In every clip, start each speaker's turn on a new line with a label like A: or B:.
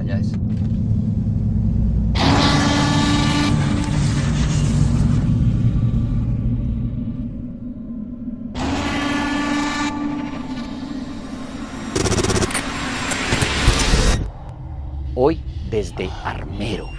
A: ya es. Hoy desde Armero.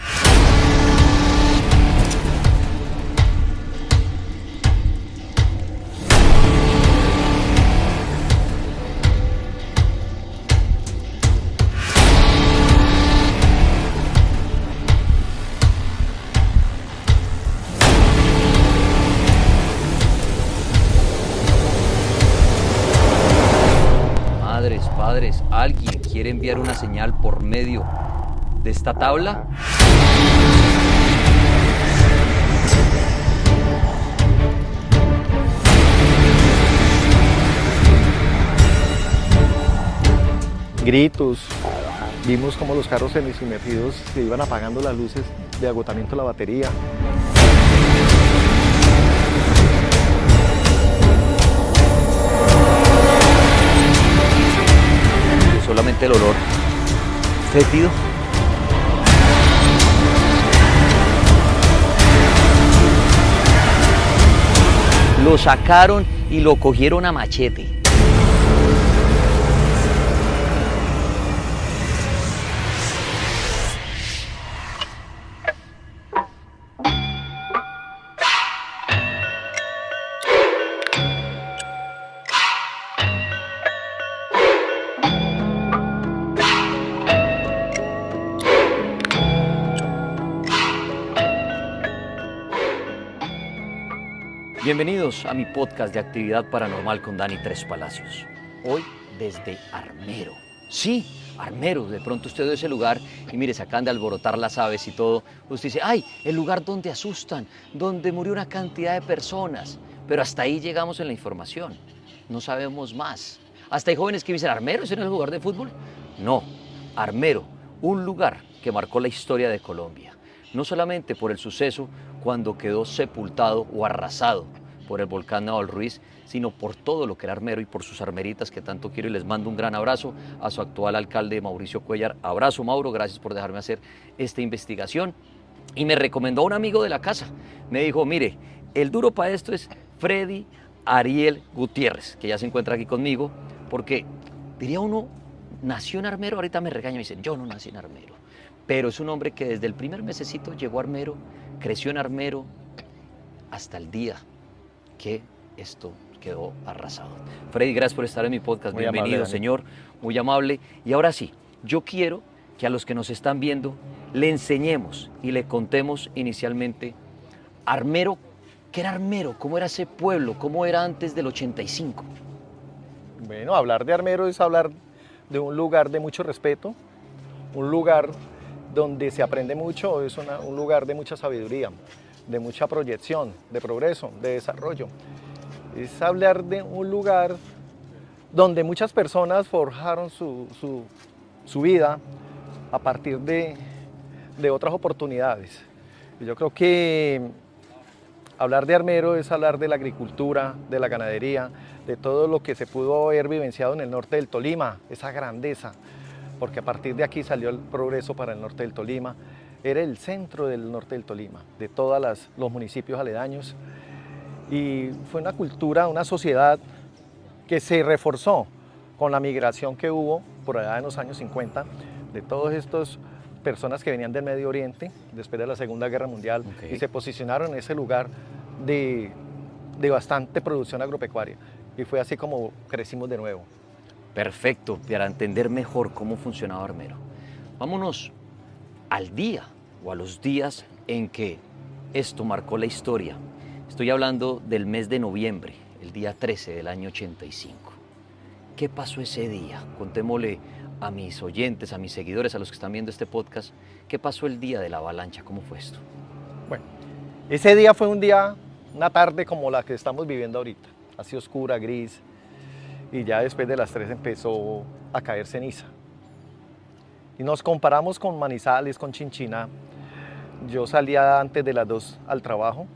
A: Madres, padres, ¿alguien quiere enviar una señal por medio de esta tabla?
B: Gritos, vimos como los carros semisumergidos se iban apagando las luces de agotamiento de la batería.
A: Solamente el olor fétido. Lo sacaron y lo cogieron a machete. Bienvenidos a mi podcast de actividad paranormal con Dani Tres Palacios. Hoy desde Armero. Sí, Armero. De pronto usted ve ese lugar y mire, se acaban de alborotar las aves y todo. Usted dice, ¡ay! El lugar donde asustan, donde murió una cantidad de personas. Pero hasta ahí llegamos en la información. No sabemos más. Hasta hay jóvenes que dicen, ¿Armero? ¿Ese no es el lugar de fútbol? No, Armero, un lugar que marcó la historia de Colombia. No solamente por el suceso cuando quedó sepultado o arrasado por el volcán Naval Ruiz, sino por todo lo que era Armero y por sus armeritas que tanto quiero, y les mando un gran abrazo a su actual alcalde Mauricio Cuellar. Abrazo, Mauro, gracias por dejarme hacer esta investigación. Y me recomendó un amigo de la casa, me dijo, mire, el duro para esto es Freddy Ariel Gutiérrez, que ya se encuentra aquí conmigo, porque diría uno, nació en Armero, ahorita me regaña y me dicen, yo no nací en Armero, pero es un hombre que desde el primer mesecito llegó a Armero, creció en Armero, hasta el día que esto quedó arrasado. Freddy, gracias por estar en mi podcast.
B: Muy
A: Bienvenido,
B: amable,
A: señor, muy amable. Y ahora sí, yo quiero que a los que nos están viendo le enseñemos y le contemos inicialmente Armero, ¿qué era Armero? ¿Cómo era ese pueblo? ¿Cómo era antes del 85?
B: Bueno, hablar de Armero es hablar de un lugar de mucho respeto, un lugar donde se aprende mucho, es un lugar de mucha sabiduría, de mucha proyección, de progreso, de desarrollo. Es hablar de un lugar donde muchas personas forjaron su vida a partir de otras oportunidades. Y yo creo que hablar de Armero es hablar de la agricultura, de la ganadería, de todo lo que se pudo haber vivenciado en el norte del Tolima, esa grandeza, porque a partir de aquí salió el progreso para el norte del Tolima. Era el centro del norte del Tolima, de todos los municipios aledaños, y fue una cultura, una sociedad que se reforzó con la migración que hubo por allá en los años 50 de todas estas personas que venían del Medio Oriente después de la Segunda Guerra Mundial,
A: Okay.
B: Y se posicionaron en ese lugar de bastante producción agropecuaria, y fue así como crecimos de nuevo.
A: Perfecto, para entender mejor cómo funcionaba Armero. Vámonos al día o a los días en que esto marcó la historia. Estoy hablando del mes de noviembre, el día 13 del año 85. ¿Qué pasó ese día? Contémosle a mis oyentes, a mis seguidores, a los que están viendo este podcast, ¿qué pasó el día de la avalancha? ¿Cómo fue esto?
B: Bueno, ese día fue una tarde como la que estamos viviendo ahorita, así oscura, gris, y ya después de las 3 empezó a caer ceniza. Y nos comparamos con Manizales, con Chinchina. Yo salía antes de las 2 al trabajo,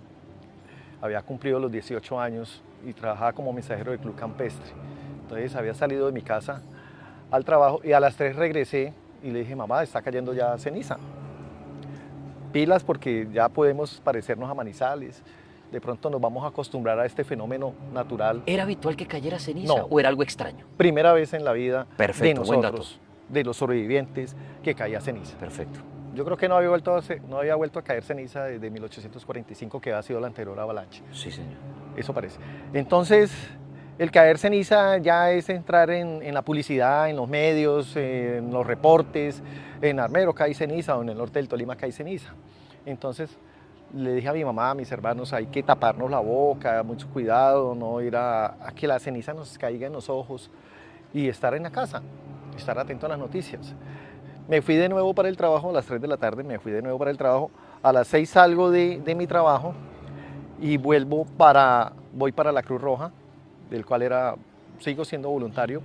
B: había cumplido los 18 años y trabajaba como mensajero del Club Campestre. Entonces había salido de mi casa al trabajo y a las 3 regresé y le dije, mamá, está cayendo ya ceniza. Pilas porque ya podemos parecernos a Manizales. De pronto nos vamos a acostumbrar a este fenómeno natural.
A: ¿Era habitual que cayera ceniza
B: No.
A: o era algo extraño?
B: Primera vez en la vida de
A: Perfecto, buen dato.
B: nosotros, de los sobrevivientes, que caía ceniza.
A: Perfecto.
B: Yo creo que no había vuelto a caer ceniza desde 1845, que ha sido la anterior avalancha.
A: Sí, señor.
B: Eso parece. Entonces, el caer ceniza ya es entrar en la publicidad, en los medios, en los reportes. En Armero cae ceniza o en el norte del Tolima cae ceniza. Entonces, le dije a mi mamá, a mis hermanos, hay que taparnos la boca, mucho cuidado, no ir a que la ceniza nos caiga en los ojos y estar en la casa, estar atento a las noticias. Me fui de nuevo para el trabajo a las 3 de la tarde, me fui de nuevo para el trabajo. A las 6 salgo de mi trabajo y voy para la Cruz Roja, del cual sigo siendo voluntario.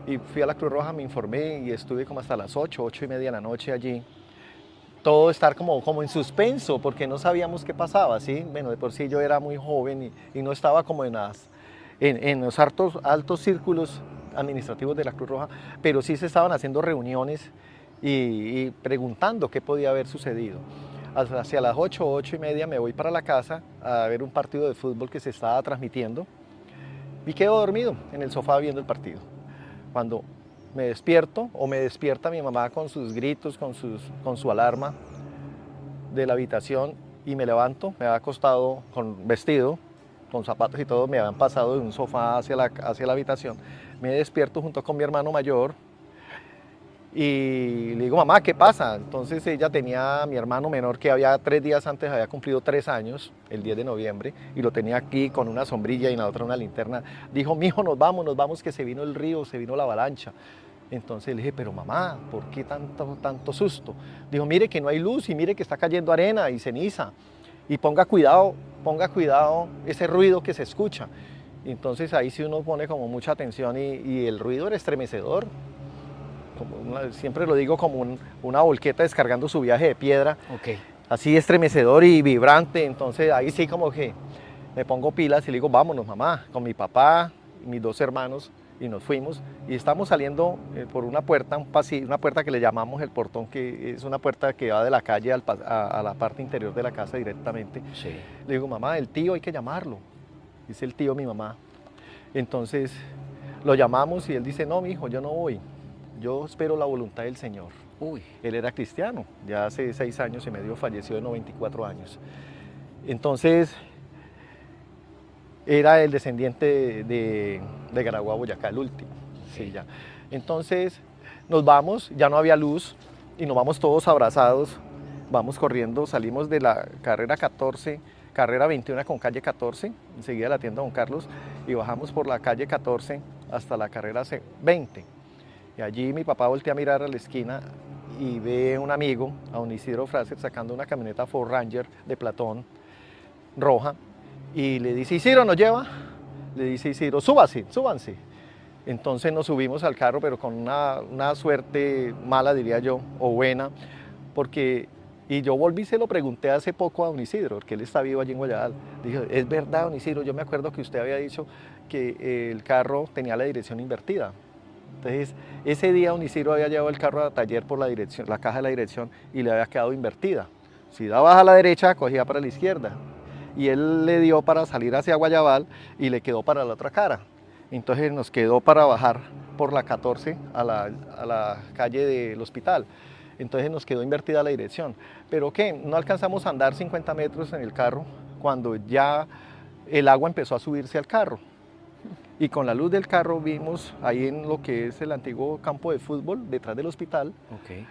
B: Y fui a la Cruz Roja, me informé y estuve como hasta las 8:30 de la noche allí. Todo estar como en suspenso, porque no sabíamos qué pasaba, ¿sí? Bueno, de por sí yo era muy joven y no estaba como en los altos círculos administrativos de la Cruz Roja, pero sí se estaban haciendo reuniones y preguntando qué podía haber sucedido. Hacia las 8:30 me voy para la casa a ver un partido de fútbol que se estaba transmitiendo y quedo dormido en el sofá viendo el partido. Cuando me despierto o me despierta mi mamá con sus gritos, con su alarma de la habitación y me levanto, me había acostado con vestido, con zapatos y todo, me habían pasado de un sofá hacia la habitación. Me despierto junto con mi hermano mayor y le digo, mamá, ¿qué pasa? Entonces ella tenía a mi hermano menor que 3 días antes había cumplido 3 años, el 10 de noviembre, y lo tenía aquí con una sombrilla y en la otra una linterna. Dijo, mijo, nos vamos, que se vino el río, se vino la avalancha. Entonces le dije, pero mamá, ¿por qué tanto susto? Dijo, mire que no hay luz y mire que está cayendo arena y ceniza. Y ponga cuidado ese ruido que se escucha. Entonces ahí sí uno pone como mucha atención y el ruido era estremecedor. Siempre lo digo como una volqueta descargando su viaje de piedra.
A: Ok.
B: Así estremecedor y vibrante. Entonces ahí sí como que me pongo pilas y le digo, vámonos mamá, con mi papá y mis 2 hermanos. Y nos fuimos y estamos saliendo por una puerta, un pasillo, una puerta que le llamamos el portón, que es una puerta que va de la calle a la parte interior de la casa directamente.
A: Sí.
B: Le digo, mamá, el tío hay que llamarlo. Dice el tío, mi mamá. Entonces lo llamamos y él dice, no, mi hijo, yo no voy. Yo espero la voluntad del Señor.
A: Uy.
B: Él era cristiano, ya hace 6 años y medio falleció de 94 años. Entonces era el descendiente de Garagua, Boyacá, el último. Sí, ya. Entonces nos vamos, ya no había luz y nos vamos todos abrazados, vamos corriendo, salimos de la carrera 14, carrera 21 con calle 14, enseguida la tienda Don Carlos, y bajamos por la calle 14 hasta la carrera 20. Y allí mi papá voltea a mirar a la esquina y ve un amigo, a don Isidro Fraser, sacando una camioneta Ford Ranger de Platón, roja, y le dice, Isidro, ¿nos lleva? Le dice Isidro, súbanse. Entonces nos subimos al carro, pero con una suerte mala, diría yo, o buena, y yo volví y se lo pregunté hace poco a don Isidro, porque él está vivo allí en Guayabal. Dije, es verdad, don Isidro, yo me acuerdo que usted había dicho que el carro tenía la dirección invertida. Entonces, ese día don Isidro había llevado el carro a taller por la caja de la dirección y le había quedado invertida. Si daba a la derecha, cogía para la izquierda. Y él le dio para salir hacia Guayabal y le quedó para la otra cara. Entonces nos quedó para bajar por la 14 a la calle del hospital. Entonces nos quedó invertida la dirección. Pero ¿qué? No alcanzamos a andar 50 metros en el carro cuando ya el agua empezó a subirse al carro. Y con la luz del carro vimos ahí en lo que es el antiguo campo de fútbol, detrás del hospital,
A: Ok.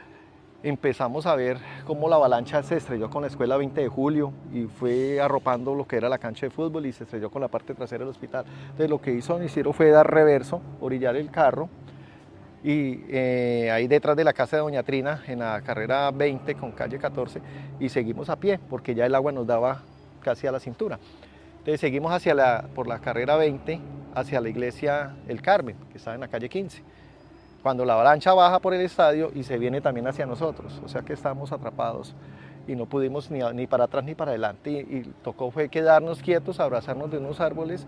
B: empezamos a ver cómo la avalancha se estrelló con la escuela 20 de julio y fue arropando lo que era la cancha de fútbol y se estrelló con la parte trasera del hospital. Entonces lo que hizo don Isidro fue dar reverso, orillar el carro y ahí detrás de la casa de doña Trina, en la carrera 20 con calle 14, y seguimos a pie porque ya el agua nos daba casi a la cintura. Entonces seguimos por la carrera 20 hacia la iglesia El Carmen, que está en la calle 15. Cuando la avalancha baja por el estadio y se viene también hacia nosotros, o sea que estábamos atrapados y no pudimos ni para atrás ni para adelante y tocó fue quedarnos quietos, abrazarnos de unos árboles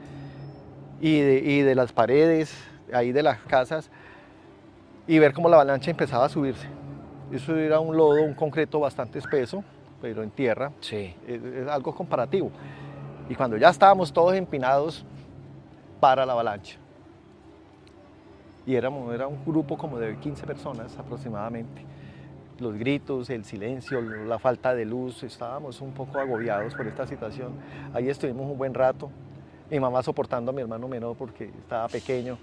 B: y de las paredes, ahí de las casas, y ver cómo la avalancha empezaba a subirse. Eso era un lodo, un concreto bastante espeso, pero en tierra.
A: Sí.
B: Es algo comparativo. Y cuando ya estábamos todos empinados, para la avalancha. Y era un grupo como de 15 personas aproximadamente. Los gritos, el silencio, la falta de luz, estábamos un poco agobiados por esta situación. Ahí estuvimos un buen rato, mi mamá soportando a mi hermano menor porque estaba pequeño,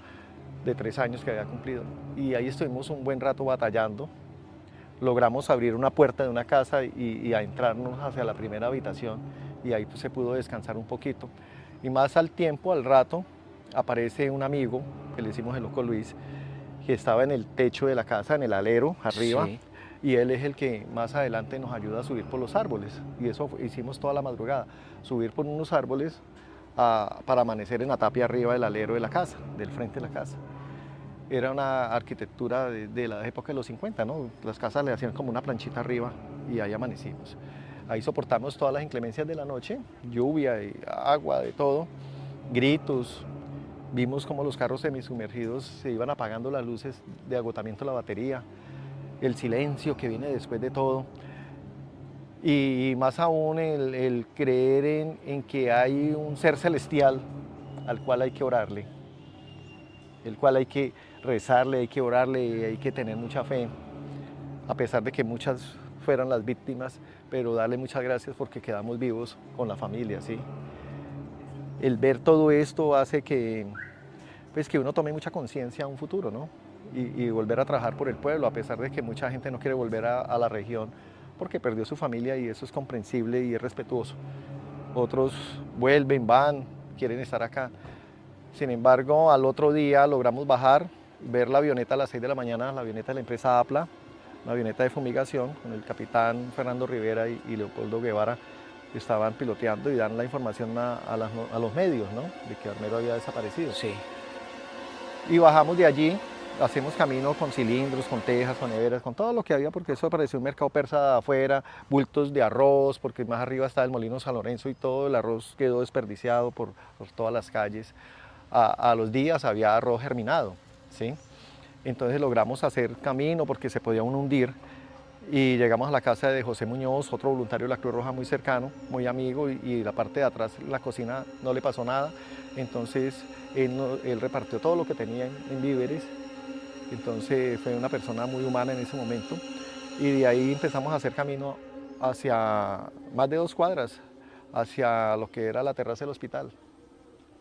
B: de 3 años que había cumplido. Y ahí estuvimos un buen rato batallando. Logramos abrir una puerta de una casa y adentrarnos hacia la primera habitación y ahí pues, se pudo descansar un poquito. Y más al tiempo, al rato, aparece un amigo, que le decimos el Loco Luis, que estaba en el techo de la casa, en el alero, arriba,
A: Sí.
B: y él es el que más adelante nos ayuda a subir por los árboles. Y eso hicimos toda la madrugada, subir por unos árboles para amanecer en la tapia arriba del alero de la casa, del frente de la casa. Era una arquitectura de la época de los 50, ¿no? Las casas le hacían como una planchita arriba y ahí amanecimos. Ahí soportamos todas las inclemencias de la noche, lluvia, y agua, de todo, gritos. Vimos como los carros semisumergidos se iban apagando las luces de agotamiento de la batería, el silencio que viene después de todo. Y más aún el creer en que hay un ser celestial al cual hay que orarle, el cual hay que rezarle, hay que orarle y hay que tener mucha fe, a pesar de que muchas fueran las víctimas, pero darle muchas gracias porque quedamos vivos con la familia, ¿sí? El ver todo esto hace que, pues, que uno tome mucha conciencia a un futuro, ¿no? Y volver a trabajar por el pueblo, a pesar de que mucha gente no quiere volver a la región porque perdió su familia y eso es comprensible y es respetuoso. Otros vuelven, van, quieren estar acá. Sin embargo, al otro día logramos bajar, ver la avioneta a las 6 de la mañana, la avioneta de la empresa APLA, una avioneta de fumigación con el capitán Fernando Rivera y Leopoldo Guevara, que estaban piloteando y dan la información a los medios, ¿no? De que Armero había desaparecido.
A: Sí.
B: Y bajamos de allí, hacemos camino con cilindros, con tejas, con neveras, con todo lo que había, porque eso parecía un mercado persa afuera, bultos de arroz, porque más arriba está el Molino San Lorenzo y todo el arroz quedó desperdiciado por todas las calles. A los días había arroz germinado, ¿sí? Entonces logramos hacer camino porque se podía uno hundir y llegamos a la casa de José Muñoz, otro voluntario de la Cruz Roja muy cercano, muy amigo, y la parte de atrás, la cocina, no le pasó nada. Entonces él repartió todo lo que tenía en víveres. Entonces fue una persona muy humana en ese momento y de ahí empezamos a hacer camino hacia más de 2 cuadras, hacia lo que era la terraza del hospital.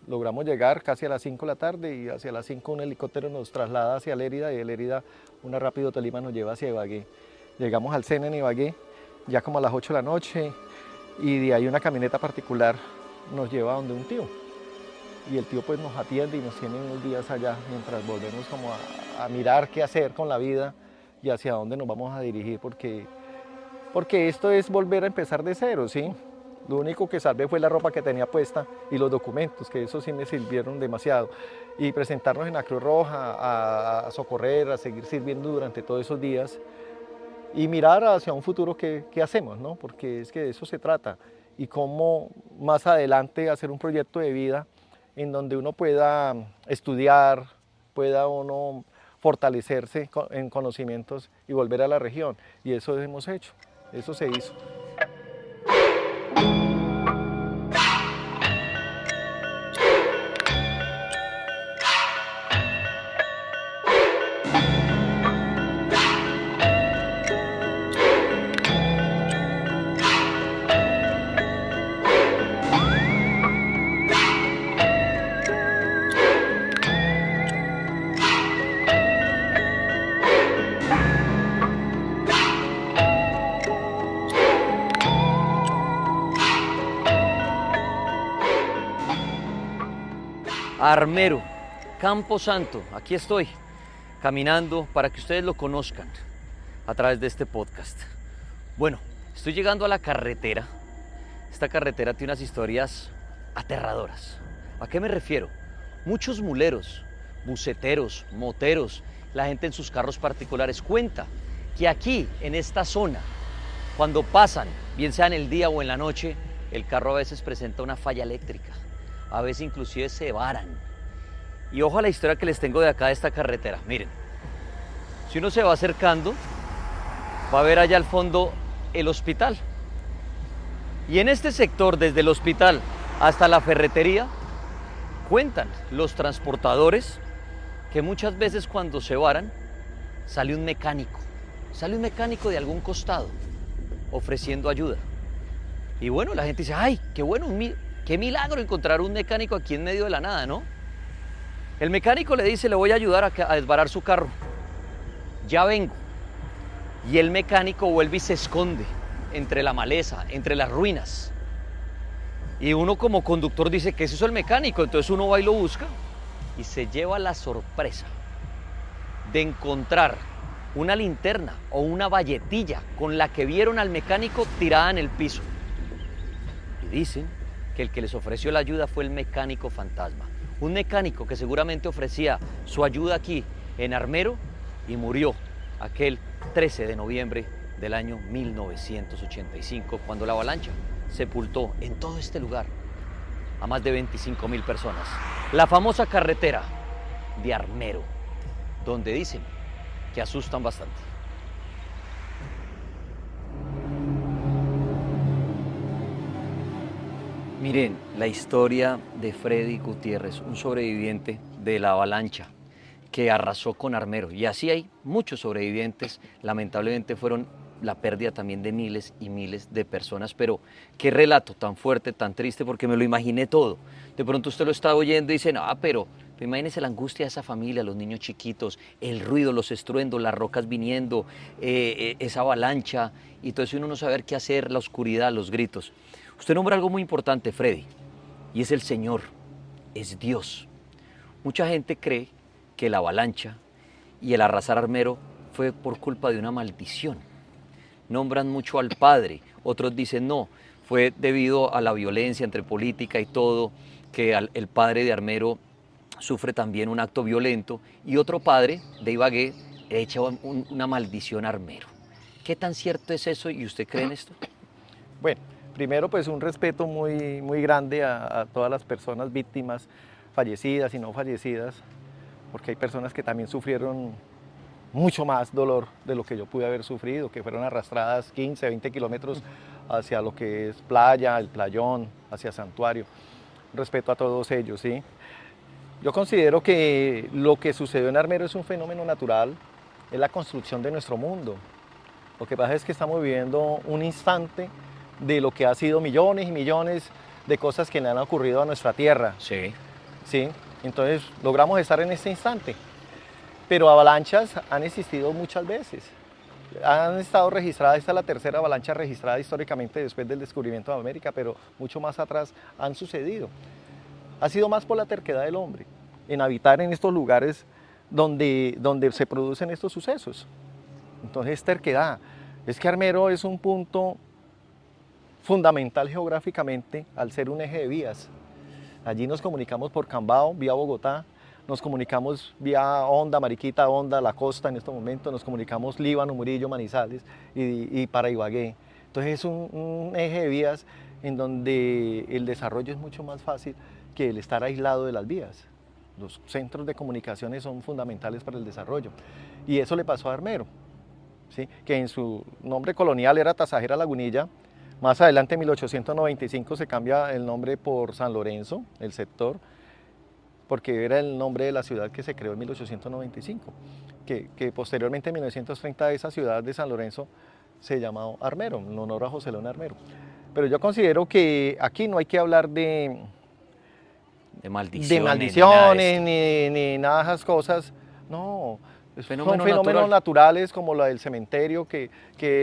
B: Logramos llegar casi a las 5 de la tarde y hacia las 5 un helicóptero nos traslada hacia Lérida y de Lérida una Rápido Tolima nos lleva hacia Ibagué. Llegamos al CEN en Ibagué ya como a las 8 de la noche y de ahí una camioneta particular nos lleva a donde un tío. Y el tío pues nos atiende y nos tiene unos días allá mientras volvemos como a mirar qué hacer con la vida y hacia dónde nos vamos a dirigir porque esto es volver a empezar de cero, ¿sí? Lo único que salvé fue la ropa que tenía puesta y los documentos, que eso sí me sirvieron demasiado. Y presentarnos en la Cruz Roja, a socorrer, a seguir sirviendo durante todos esos días y mirar hacia un futuro que hacemos, ¿no? Porque es que de eso se trata. Y cómo más adelante hacer un proyecto de vida en donde uno pueda estudiar, pueda uno fortalecerse en conocimientos y volver a la región. Y eso hemos hecho, eso se hizo.
A: Armero, Campo Santo, aquí estoy, caminando para que ustedes lo conozcan a través de este podcast. Bueno, estoy llegando a la carretera. Esta carretera tiene unas historias aterradoras. ¿A qué me refiero? Muchos muleros, buceteros, moteros, la gente en sus carros particulares cuenta que aquí, en esta zona, cuando pasan, bien sea en el día o en la noche, el carro a veces presenta una falla eléctrica. A veces inclusive se varan. Y ojo a la historia que les tengo de acá de esta carretera. Miren, si uno se va acercando, va a ver allá al fondo el hospital. Y en este sector, desde el hospital hasta la ferretería, cuentan los transportadores que muchas veces cuando se varan, sale un mecánico de algún costado ofreciendo ayuda. Y bueno, la gente dice, ay, qué bueno, qué milagro encontrar un mecánico aquí en medio de la nada, ¿no? El mecánico le dice, le voy a ayudar a desbarar su carro. Ya vengo. Y el mecánico vuelve y se esconde entre la maleza, entre las ruinas. Y uno como conductor dice, ¿qué es eso el mecánico? Entonces uno va y lo busca y se lleva la sorpresa de encontrar una linterna o una bayetilla con la que vieron al mecánico tirada en el piso. Y dicen que el que les ofreció la ayuda fue el mecánico fantasma. Un mecánico que seguramente ofrecía su ayuda aquí en Armero y murió aquel 13 de noviembre del año 1985, cuando la avalancha sepultó en todo este lugar a más de 25,000 personas. La famosa carretera de Armero, donde dicen que asustan bastante. Miren, la historia de Freddy Gutiérrez, un sobreviviente de la avalancha que arrasó con Armero. Y así hay muchos sobrevivientes, lamentablemente fueron la pérdida también de miles y miles de personas, pero qué relato tan fuerte, tan triste, porque me lo imaginé todo. De pronto usted lo está oyendo y dice, no, pero imagínese la angustia de esa familia, los niños chiquitos, el ruido, los estruendos, las rocas viniendo, esa avalancha, y todo eso uno no saber qué hacer, la oscuridad, los gritos. Usted nombra algo muy importante, Freddy, y es el Señor, es Dios. Mucha gente cree que la avalancha y el arrasar Armero fue por culpa de una maldición. Nombran mucho al padre, otros dicen no, fue debido a la violencia entre política y todo, que el padre de Armero sufre también un acto violento y otro padre de Ibagué le echa una maldición a Armero. ¿Qué tan cierto es eso y usted cree en esto?
B: Bueno, primero pues un respeto muy grande a todas las personas víctimas, fallecidas y no fallecidas, porque hay personas que también sufrieron mucho más dolor de lo que yo pude haber sufrido, que fueron arrastradas 15, 20 kilómetros hacia lo que es playa, el playón, hacia santuario. Respeto a todos ellos, ¿sí? Yo considero que lo que sucedió en Armero es un fenómeno natural, es la construcción de nuestro mundo. Lo que pasa es que estamos viviendo un instante de lo que ha sido millones y millones de cosas que le han ocurrido a nuestra tierra.
A: Sí.
B: ¿Sí? Entonces logramos estar en este instante. Pero avalanchas han existido muchas veces. Han estado registradas, esta es la tercera avalancha registrada históricamente después del descubrimiento de América, pero mucho más atrás han sucedido. Ha sido más por la terquedad del hombre, en habitar en estos lugares donde se producen estos sucesos. Entonces, terquedad. Es que Armero es un punto fundamental geográficamente al ser un eje de vías. Allí nos comunicamos por Cambao, vía Bogotá, nos comunicamos vía Honda, Mariquita, Honda, La Costa en estos momentos, nos comunicamos Líbano, Murillo, Manizales y para Ibagué. Entonces es un eje de vías en donde el desarrollo es mucho más fácil que el estar aislado de las vías. Los centros de comunicaciones son fundamentales para el desarrollo. Y eso le pasó a Armero, ¿sí? Que en su nombre colonial era Tasajera Lagunilla. Más adelante, en 1895, se cambia el nombre por San Lorenzo, el sector, porque era el nombre de la ciudad que se creó en 1895, que posteriormente en 1930 esa ciudad de San Lorenzo se llamó Armero, en honor a José León Armero. Pero yo considero que aquí no hay que hablar de maldiciones ni nada de esas cosas, no. Son fenómenos naturales como la del cementerio, que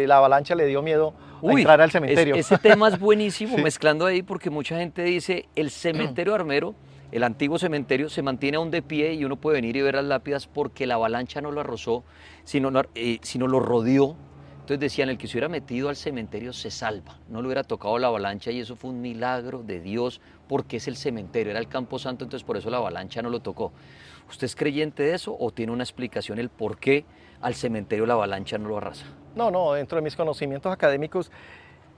B: la avalancha le dio miedo a entrar al cementerio.
A: Ese tema es buenísimo, sí. Mezclando ahí, porque mucha gente dice, el cementerio Armero, el antiguo cementerio, se mantiene aún de pie y uno puede venir y ver las lápidas porque la avalancha no lo arrasó, sino lo rodeó. Entonces decían, el que se hubiera metido al cementerio se salva, no le hubiera tocado la avalancha, y eso fue un milagro de Dios, porque es el cementerio, era el Campo Santo, entonces por eso la avalancha no lo tocó. ¿Usted es creyente de eso o tiene una explicación el por qué al cementerio la avalancha no lo arrasa?
B: No, dentro de mis conocimientos académicos,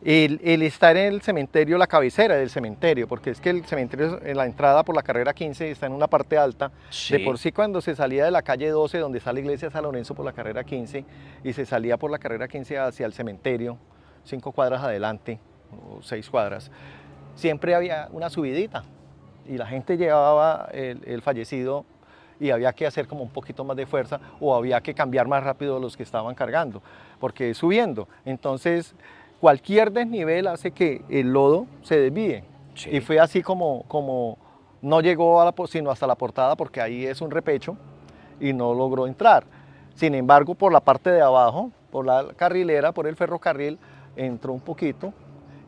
B: el estar en el cementerio, la cabecera del cementerio, porque es que el cementerio en la entrada por la carrera 15 está en una parte alta. De por
A: Sí.
B: sí cuando se salía de la calle 12, donde está la iglesia de San Lorenzo por la carrera 15, y se salía por la carrera 15 hacia el cementerio, 5 cuadras adelante, o 6 cuadras, siempre había una subidita y la gente llevaba el fallecido y había que hacer como un poquito más de fuerza o había que cambiar más rápido los que estaban cargando, porque es subiendo. Entonces, cualquier desnivel hace que el lodo se desvíe. Y
A: Sí.
B: fue así como no llegó sino hasta la portada, porque ahí es un repecho y no logró entrar. Sin embargo, por la parte de abajo, por la carrilera, por el ferrocarril, entró un poquito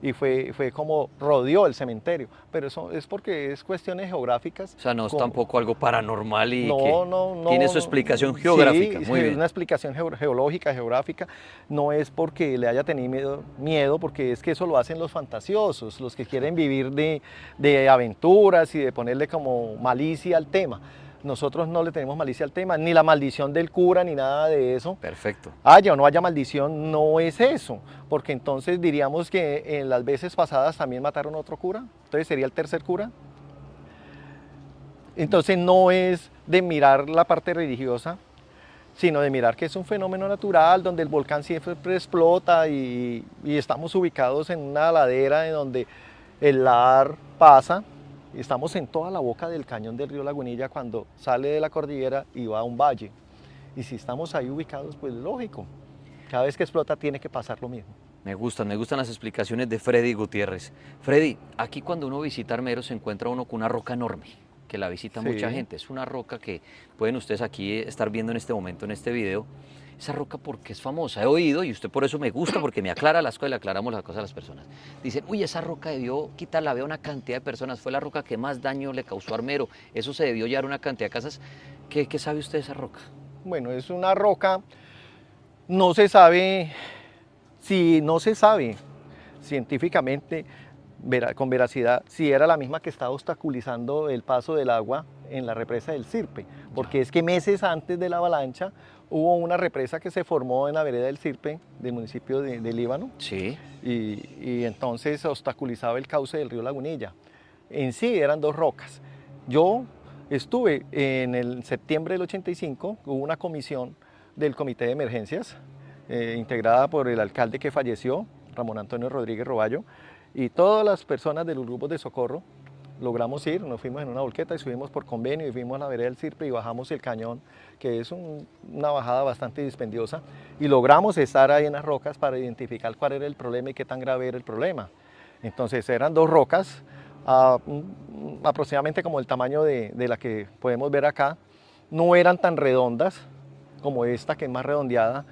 B: y fue como rodeó el cementerio. Pero eso es porque es cuestiones geográficas.
A: O sea, no es tampoco algo paranormal y que
B: No, no,
A: tiene
B: no,
A: su explicación
B: sí,
A: geográfica.
B: es
A: Muy bien.
B: una explicación geológica, geográfica. No es porque le haya tenido miedo, porque es que eso lo hacen los fantasiosos, los que quieren vivir de aventuras y de ponerle como malicia al tema. Nosotros no le tenemos malicia al tema, ni la maldición del cura, ni nada de eso.
A: Perfecto.
B: Haya o no haya maldición, no es eso, porque entonces diríamos que en las veces pasadas también mataron a otro cura, entonces sería el tercer cura. Entonces no es de mirar la parte religiosa, sino de mirar que es un fenómeno natural donde el volcán siempre explota y estamos ubicados en una ladera en donde el Lar pasa. Y estamos en toda la boca del cañón del río Lagunilla cuando sale de la cordillera y va a un valle. Y si estamos ahí ubicados, pues lógico, cada vez que explota tiene que pasar lo mismo.
A: Me gustan las explicaciones de Freddy Gutiérrez. Freddy, aquí cuando uno visita Armero se encuentra uno con una roca enorme, que la visita mucha
B: Sí.
A: gente. Es una roca que pueden ustedes aquí estar viendo en este momento, en este video. Esa roca porque es famosa, he oído y usted por eso me gusta, porque me aclara las cosas, le aclaramos las cosas a las personas. Dicen, uy, esa roca debió quitarla, había una cantidad de personas, fue la roca que más daño le causó a Armero, eso se debió llevar a una cantidad de casas. ¿Qué sabe usted de esa roca?
B: Bueno, es una roca, no se sabe, si no se sabe científicamente, con veracidad, si era la misma que estaba obstaculizando el paso del agua en la represa del Sirpe, porque es que meses antes de la avalancha hubo una represa que se formó en la vereda del Sirpe, del municipio de Líbano,
A: Sí,
B: y entonces obstaculizaba el cauce del río Lagunilla. En sí eran dos rocas. Yo estuve en el septiembre del 85, hubo una comisión del Comité de Emergencias, integrada por el alcalde que falleció, Ramón Antonio Rodríguez Roballo, y todas las personas de los grupos de socorro. Logramos ir, nos fuimos en una volqueta y subimos por convenio y fuimos a la vereda del Sirpe y bajamos el cañón, que es una bajada bastante dispendiosa, y logramos estar ahí en las rocas para identificar cuál era el problema y qué tan grave era el problema. Entonces eran dos rocas, aproximadamente como el tamaño de la que podemos ver acá. No eran tan redondas como esta, que es más redondeada,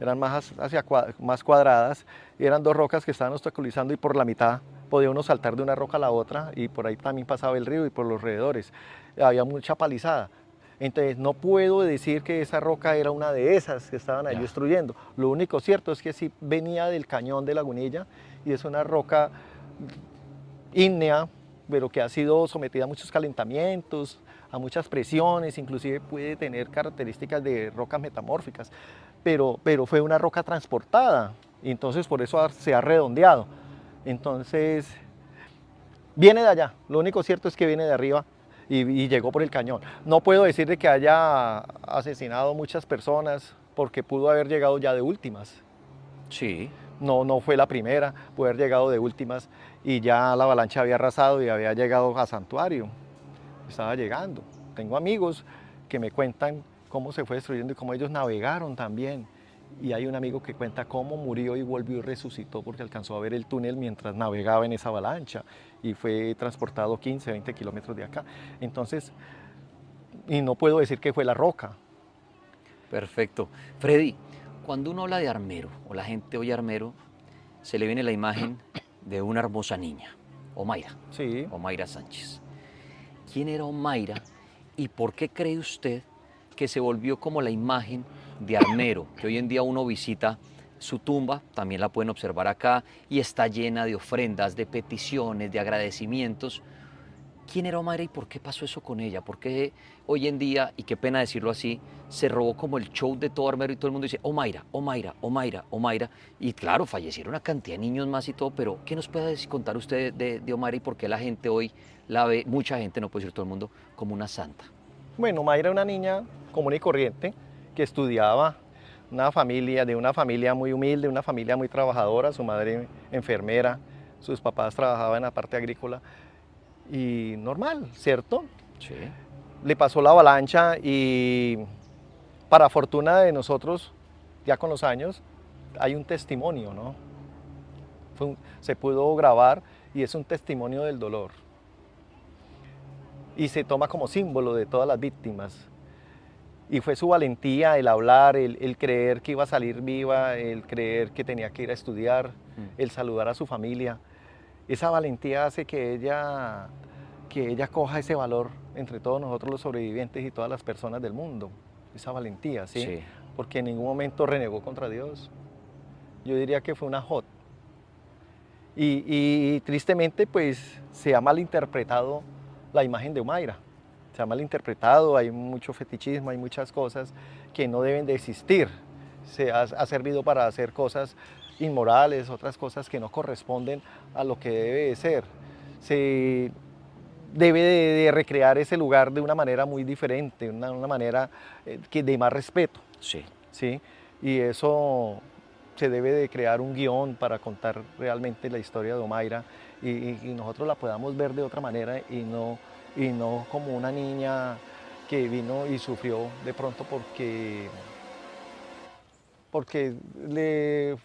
B: eran más cuadradas, y eran dos rocas que estaban obstaculizando y por la mitad podía uno saltar de una roca a la otra y por ahí también pasaba el río y por los alrededores. Había mucha palizada. Entonces no puedo decir que esa roca era una de esas que estaban ahí
A: ya.
B: destruyendo. Lo único cierto es que sí venía del cañón de Lagunilla y es una roca ígnea, pero que ha sido sometida a muchos calentamientos, a muchas presiones, inclusive puede tener características de rocas metamórficas, pero fue una roca transportada y entonces por eso se ha redondeado. Entonces viene de allá, lo único cierto es que viene de arriba y llegó por el cañón. No puedo decir de que haya asesinado muchas personas porque pudo haber llegado ya de últimas.
A: Sí.
B: No fue la primera, pudo haber llegado de últimas y ya la avalancha había arrasado y había llegado a Santuario, estaba llegando. Tengo amigos que me cuentan cómo se fue destruyendo y cómo ellos navegaron también. Y hay un amigo que cuenta cómo murió y volvió y resucitó porque alcanzó a ver el túnel mientras navegaba en esa avalancha y fue transportado 15, 20 kilómetros de acá. Entonces, y no puedo decir que fue la roca.
A: Perfecto. Freddy, cuando uno habla de Armero o la gente oye Armero, se le viene la imagen de una hermosa niña, Omaira,
B: Sí.
A: Omaira Sánchez. ¿Quién era Omaira y por qué cree usted que se volvió como la imagen de Armero, que hoy en día uno visita su tumba, también la pueden observar acá, y está llena de ofrendas, de peticiones, de agradecimientos? ¿Quién era Omaira y por qué pasó eso con ella? ¿Por qué hoy en día, y qué pena decirlo así, se robó como el show de todo Armero y todo el mundo dice Omaira, Omaira, Omaira, Omaira? Y claro, fallecieron una cantidad de niños más y todo, pero ¿qué nos puede contar usted de Omaira y por qué la gente hoy la ve, mucha gente, no puede decir todo el mundo, como una santa?
B: Bueno, Mayra era una niña común y corriente que estudiaba de una familia muy humilde, una familia muy trabajadora, su madre enfermera, sus papás trabajaban en la parte agrícola y normal, ¿cierto?
A: Sí.
B: Le pasó la avalancha y para fortuna de nosotros, ya con los años, hay un testimonio, ¿no? Se pudo grabar y es un testimonio del dolor. Y se toma como símbolo de todas las víctimas. Y fue su valentía, el hablar, el creer que iba a salir viva, el creer que tenía que ir a estudiar, el saludar a su familia. Esa valentía hace que ella coja ese valor entre todos nosotros los sobrevivientes y todas las personas del mundo. Esa valentía, ¿sí?
A: Sí.
B: Porque en ningún momento renegó contra Dios. Yo diría que fue una hot. Y tristemente, pues, se ha malinterpretado la imagen de Omaira. Se ha malinterpretado, hay mucho fetichismo, hay muchas cosas que no deben de existir. Se ha servido para hacer cosas inmorales, otras cosas que no corresponden a lo que debe de ser. Se debe de recrear ese lugar de una manera muy diferente, una manera de más respeto.
A: Sí.
B: ¿Sí? Y eso se debe de crear un guión para contar realmente la historia de Omaira y nosotros la podamos ver de otra manera y no como una niña que vino y sufrió de pronto porque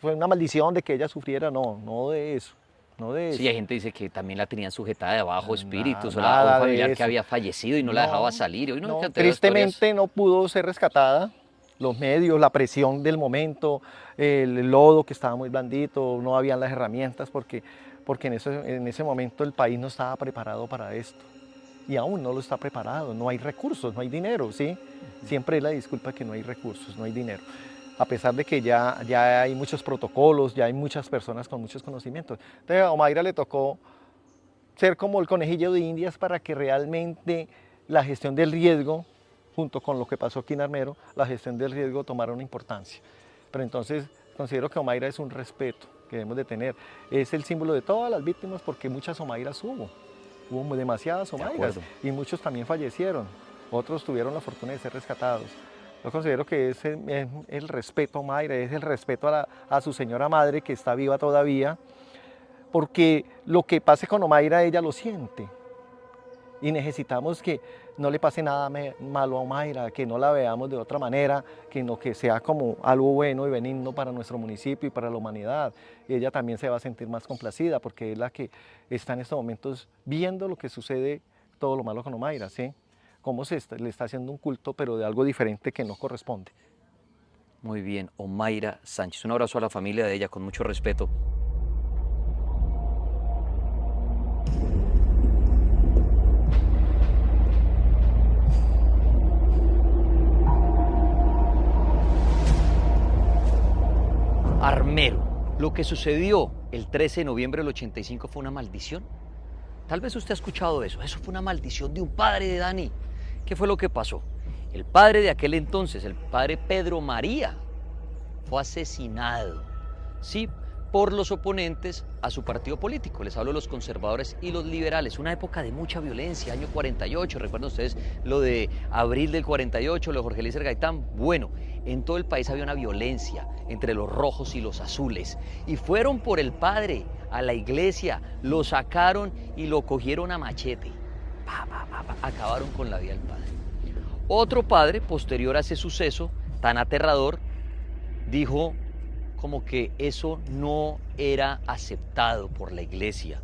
B: fue una maldición de que ella sufriera, no de eso. No de eso.
A: Sí, hay gente que dice que también la tenían sujetada de abajo espíritus, o
B: nada
A: un familiar
B: de
A: que
B: eso.
A: había fallecido y no la dejaba salir. Hoy
B: No,
A: cantidad de
B: tristemente
A: historias.
B: no pudo ser rescatada. Los medios, la presión del momento, el lodo que estaba muy blandito, no habían las herramientas porque en ese momento el país no estaba preparado para esto. Y aún no lo está preparado, no hay recursos, no hay dinero, ¿sí? Siempre es la disculpa que no hay recursos, no hay dinero. A pesar de que ya hay muchos protocolos, ya hay muchas personas con muchos conocimientos. Entonces a Omaira le tocó ser como el conejillo de Indias para que realmente la gestión del riesgo, junto con lo que pasó aquí en Armero, la gestión del riesgo tomara una importancia. Pero entonces considero que Omaira es un respeto que debemos de tener. Es el símbolo de todas las víctimas porque muchas Omairas hubo demasiadas Omairas y muchos también fallecieron. Otros tuvieron la fortuna de ser rescatados. Yo considero que es el respeto a Omaira, es el respeto a su señora madre que está viva todavía, porque lo que pase con Omaira ella lo siente. Y necesitamos que no le pase nada malo a Omaira, que no la veamos de otra manera, que sea como algo bueno y benigno para nuestro municipio y para la humanidad. Y ella también se va a sentir más complacida porque es la que está en estos momentos viendo lo que sucede, todo lo malo con Omaira, ¿sí? Cómo le está haciendo un culto, pero de algo diferente que no corresponde.
A: Muy bien, Omaira Sánchez. Un abrazo a la familia de ella con mucho respeto. Armero, lo que sucedió el 13 de noviembre del 85 fue una maldición. Tal vez usted ha escuchado eso. Eso fue una maldición de un padre de Dani. ¿Qué fue lo que pasó? El padre de aquel entonces, el padre Pedro María, fue asesinado, sí, por los oponentes a su partido político. Les hablo de los conservadores y los liberales. Una época de mucha violencia, año 48. ¿Recuerdan ustedes lo de abril del 48, lo de Jorge Eliezer Gaitán? Bueno, en todo el país había una violencia entre los rojos y los azules. Y fueron por el padre a la iglesia, lo sacaron y lo cogieron a machete. Acabaron con la vida del padre. Otro padre, posterior a ese suceso tan aterrador, dijo como que eso no era aceptado por la iglesia,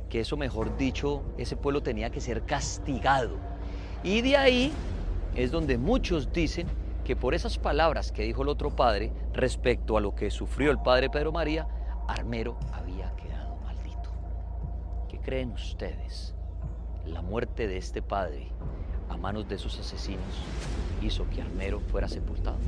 A: que eso, mejor dicho, ese pueblo tenía que ser castigado. Y de ahí es donde muchos dicen que por esas palabras que dijo el otro padre respecto a lo que sufrió el padre Pedro María, Armero había quedado maldito. ¿Qué creen ustedes? La muerte de este padre a manos de esos asesinos hizo que Armero fuera sepultado.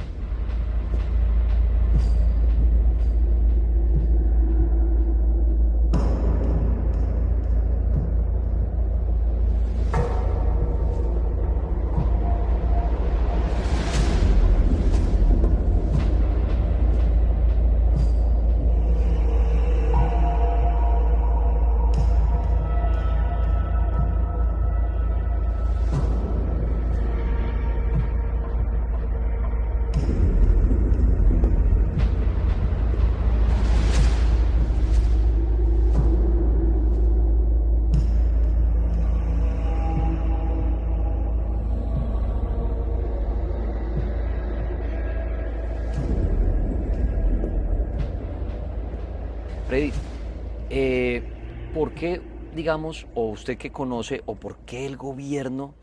A: Freddy, ¿por qué, digamos, o usted que conoce, o por qué el gobierno,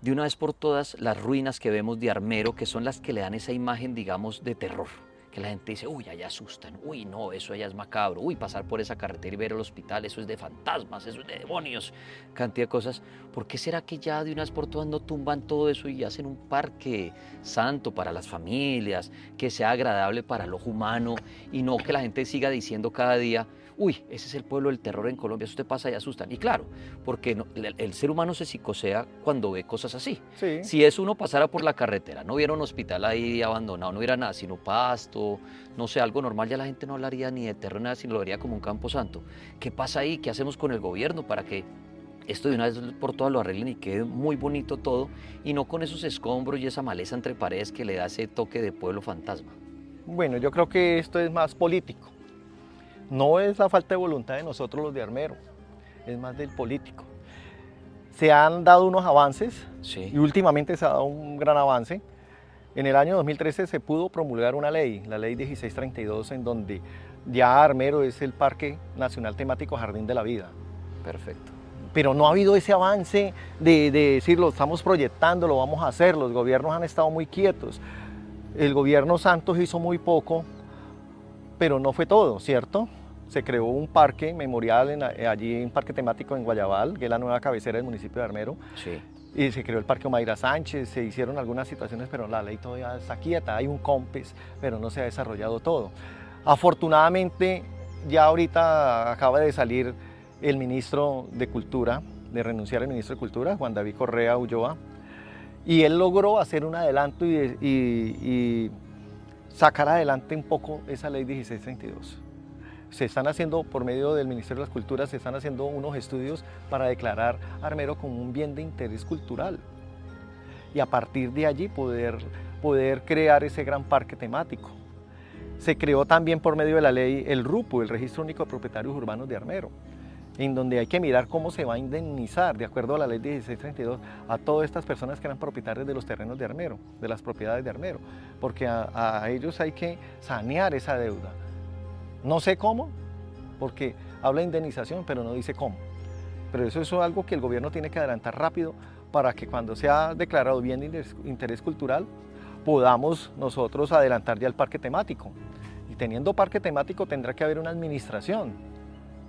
A: de una vez por todas, las ruinas que vemos de Armero, que son las que le dan esa imagen, digamos, de terror? Que la gente dice, uy, allá asustan, uy, no, eso allá es macabro, uy, pasar por esa carretera y ver el hospital, eso es de fantasmas, eso es de demonios, cantidad de cosas. ¿Por qué será que ya de una vez por todas no tumban todo eso y hacen un parque santo para las familias, que sea agradable para el ojo humano y no que la gente siga diciendo cada día, uy, ese es el pueblo del terror en Colombia, eso te pasa y asustan? Y claro, porque el ser humano se psicosea cuando ve cosas así.
B: Sí.
A: Si eso uno pasara por la carretera, no hubiera un hospital ahí abandonado, no hubiera nada, sino pasto, no sé, algo normal, ya la gente no hablaría ni de terror, nada, sino lo vería como un campo santo. ¿Qué pasa ahí? ¿Qué hacemos con el gobierno para que esto de una vez por todas lo arreglen y quede muy bonito todo, y no con esos escombros y esa maleza entre paredes que le da ese toque de pueblo fantasma?
B: Bueno, yo creo que esto es más político. No es la falta de voluntad de nosotros los de Armero, es más del político. Se han dado unos avances
A: Sí.
B: y últimamente se ha dado un gran avance. En el año 2013 se pudo promulgar una ley, la ley 1632, en donde ya Armero es el Parque Nacional Temático Jardín de la Vida.
A: Perfecto.
B: Pero no ha habido ese avance de decir, lo estamos proyectando, lo vamos a hacer. Los gobiernos han estado muy quietos. El gobierno Santos hizo muy poco, pero no fue todo, ¿cierto? Se creó un parque memorial allí, un parque temático en Guayabal, que es la nueva cabecera del municipio de Armero.
A: Sí.
B: Y se creó el Parque Omaira Sánchez, se hicieron algunas situaciones, pero la ley todavía está quieta. Hay un COMPES, pero no se ha desarrollado todo. Afortunadamente, ya ahorita acaba de salir el ministro de Cultura, de renunciar el ministro de Cultura, Juan David Correa Ulloa, y él logró hacer un adelanto y sacar adelante un poco esa ley 1632. Se están haciendo, por medio del Ministerio de las Culturas, se están haciendo unos estudios para declarar Armero como un bien de interés cultural y a partir de allí poder crear ese gran parque temático. Se creó también por medio de la ley el RUPO, el Registro Único de Propietarios Urbanos de Armero, en donde hay que mirar cómo se va a indemnizar, de acuerdo a la ley 1632, a todas estas personas que eran propietarios de los terrenos de Armero, de las propiedades de Armero, porque a ellos hay que sanear esa deuda. No sé cómo, porque habla de indemnización, pero no dice cómo. Pero eso es algo que el gobierno tiene que adelantar rápido para que cuando sea declarado bien de interés cultural, podamos nosotros adelantar ya el parque temático. Y teniendo parque temático tendrá que haber una administración.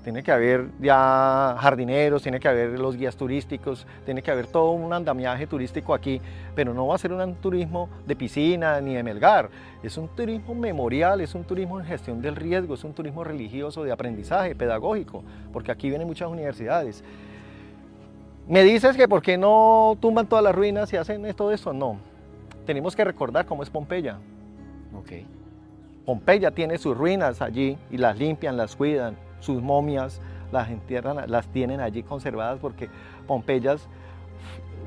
B: Tiene que haber ya jardineros, tiene que haber los guías turísticos, tiene que haber todo un andamiaje turístico aquí, pero no va a ser un turismo de piscina ni de Melgar, es un turismo memorial, es un turismo en gestión del riesgo, es un turismo religioso, de aprendizaje, pedagógico, porque aquí vienen muchas universidades. ¿Me dices que por qué no tumban todas las ruinas y hacen todo esto? No, tenemos que recordar cómo es Pompeya.
A: Ok.
B: Pompeya tiene sus ruinas allí y las limpian, las cuidan. Sus momias las entierran, las tienen allí conservadas porque Pompeya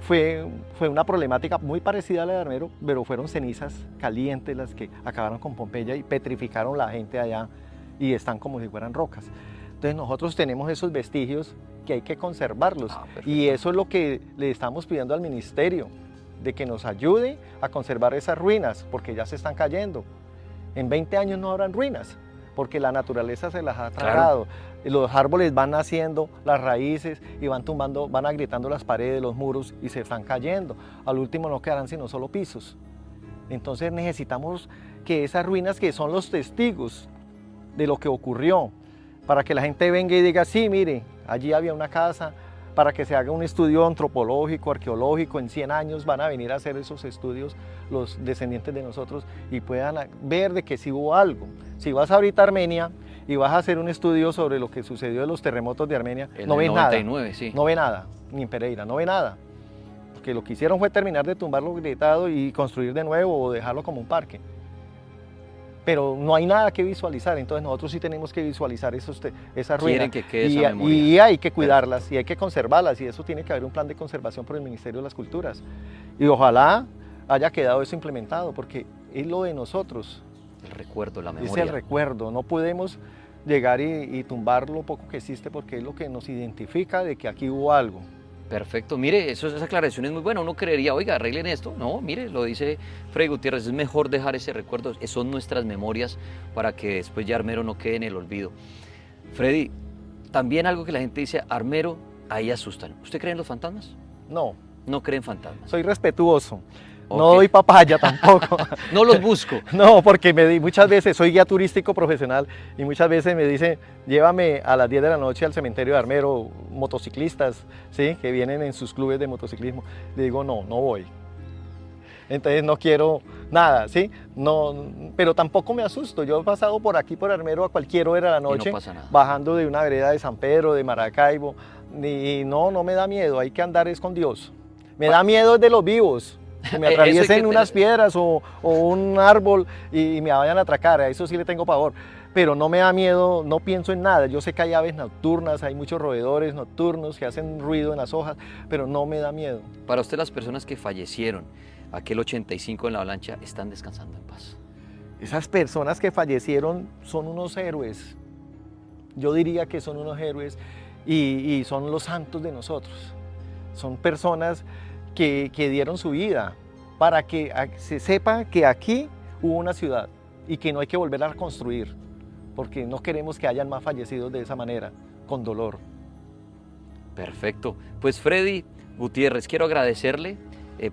B: fue una problemática muy parecida a la de Armero, pero fueron cenizas calientes las que acabaron con Pompeya y petrificaron la gente allá y están como si fueran rocas. Entonces nosotros tenemos esos vestigios que hay que conservarlos y eso es lo que le estamos pidiendo al ministerio, de que nos ayude a conservar esas ruinas porque ya se están cayendo. En 20 años no habrán ruinas, porque la naturaleza se las ha tragado. Claro. Los árboles van naciendo, las raíces, y van tumbando, van agrietando las paredes, los muros, y se están cayendo. Al último no quedarán sino solo pisos. Entonces necesitamos que esas ruinas, que son los testigos de lo que ocurrió, para que la gente venga y diga, sí, mire, allí había una casa, para que se haga un estudio antropológico, arqueológico, en 100 años van a venir a hacer esos estudios los descendientes de nosotros y puedan ver de que sí hubo algo. Si vas ahorita a Armenia y vas a hacer un estudio sobre lo que sucedió de los terremotos de Armenia, no ves nada.
A: Sí.
B: No ve nada, ni en Pereira, no ve nada. Porque lo que hicieron fue terminar de tumbar lo gritado y construir de nuevo o dejarlo como un parque. Pero no hay nada que visualizar, entonces nosotros sí tenemos que visualizar esas ruinas.
A: Quieren que quede esa memoria.
B: Y hay que cuidarlas y hay que conservarlas y eso tiene que haber un plan de conservación por el Ministerio de las Culturas. Y ojalá haya quedado eso implementado porque es lo de nosotros.
A: El recuerdo, la memoria.
B: Es el recuerdo, no podemos llegar y tumbar lo poco que existe porque es lo que nos identifica de que aquí hubo algo.
A: Perfecto, mire, esa aclaración es muy buena, uno creería, oiga, arreglen esto, no, mire, lo dice Freddy Gutiérrez, es mejor dejar ese recuerdo, son nuestras memorias para que después ya Armero no quede en el olvido. Freddy, también algo que la gente dice, Armero, ahí asustan. ¿Usted cree en los fantasmas?
B: No,
A: No cree en fantasmas.
B: soy respetuoso.
A: Ok.
B: No doy papaya tampoco.
A: No los busco.
B: No, porque muchas veces soy guía turístico profesional y muchas veces me dicen, llévame a las 10 de la noche al cementerio de Armero, motociclistas, ¿sí? Que vienen en sus clubes de motociclismo. Le digo, no, no voy. Entonces no quiero nada, ¿sí? No, pero tampoco me asusto. Yo he pasado por aquí, por Armero, a cualquier hora de la
A: no
B: noche,
A: pasa nada.
B: bajando de una vereda de San Pedro, de Maracaibo, y no, no me da miedo, hay que andar es con Dios. Me da miedo de los vivos, que me
A: Eso hay que
B: atraviesen
A: tener.
B: unas piedras o un árbol y me vayan a atracar, a eso sí le tengo pavor. Pero no me da miedo, no pienso en nada. Yo sé que hay aves nocturnas, hay muchos roedores nocturnos que hacen ruido en las hojas, pero no me da miedo.
A: Para usted, las personas que fallecieron aquel 85 en la avalancha están descansando en paz.
B: Esas personas que fallecieron son unos héroes. Yo diría que son unos héroes y son los santos de nosotros. Son personas que dieron su vida para que se sepa que aquí hubo una ciudad y que no hay que volver a construir, porque no queremos que hayan más fallecidos de esa manera, con dolor.
A: Perfecto. Pues Freddy Gutiérrez, quiero agradecerle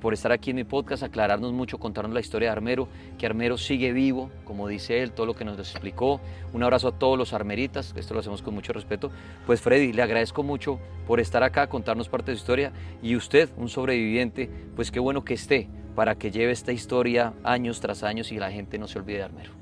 A: por estar aquí en mi podcast, aclararnos mucho, contarnos la historia de Armero, que Armero sigue vivo, como dice él, todo lo que nos explicó. Un abrazo a todos los armeritas, esto lo hacemos con mucho respeto. Pues Freddy, le agradezco mucho por estar acá, contarnos parte de su historia, y usted, un sobreviviente, pues qué bueno que esté para que lleve esta historia años tras años y la gente no se olvide de Armero.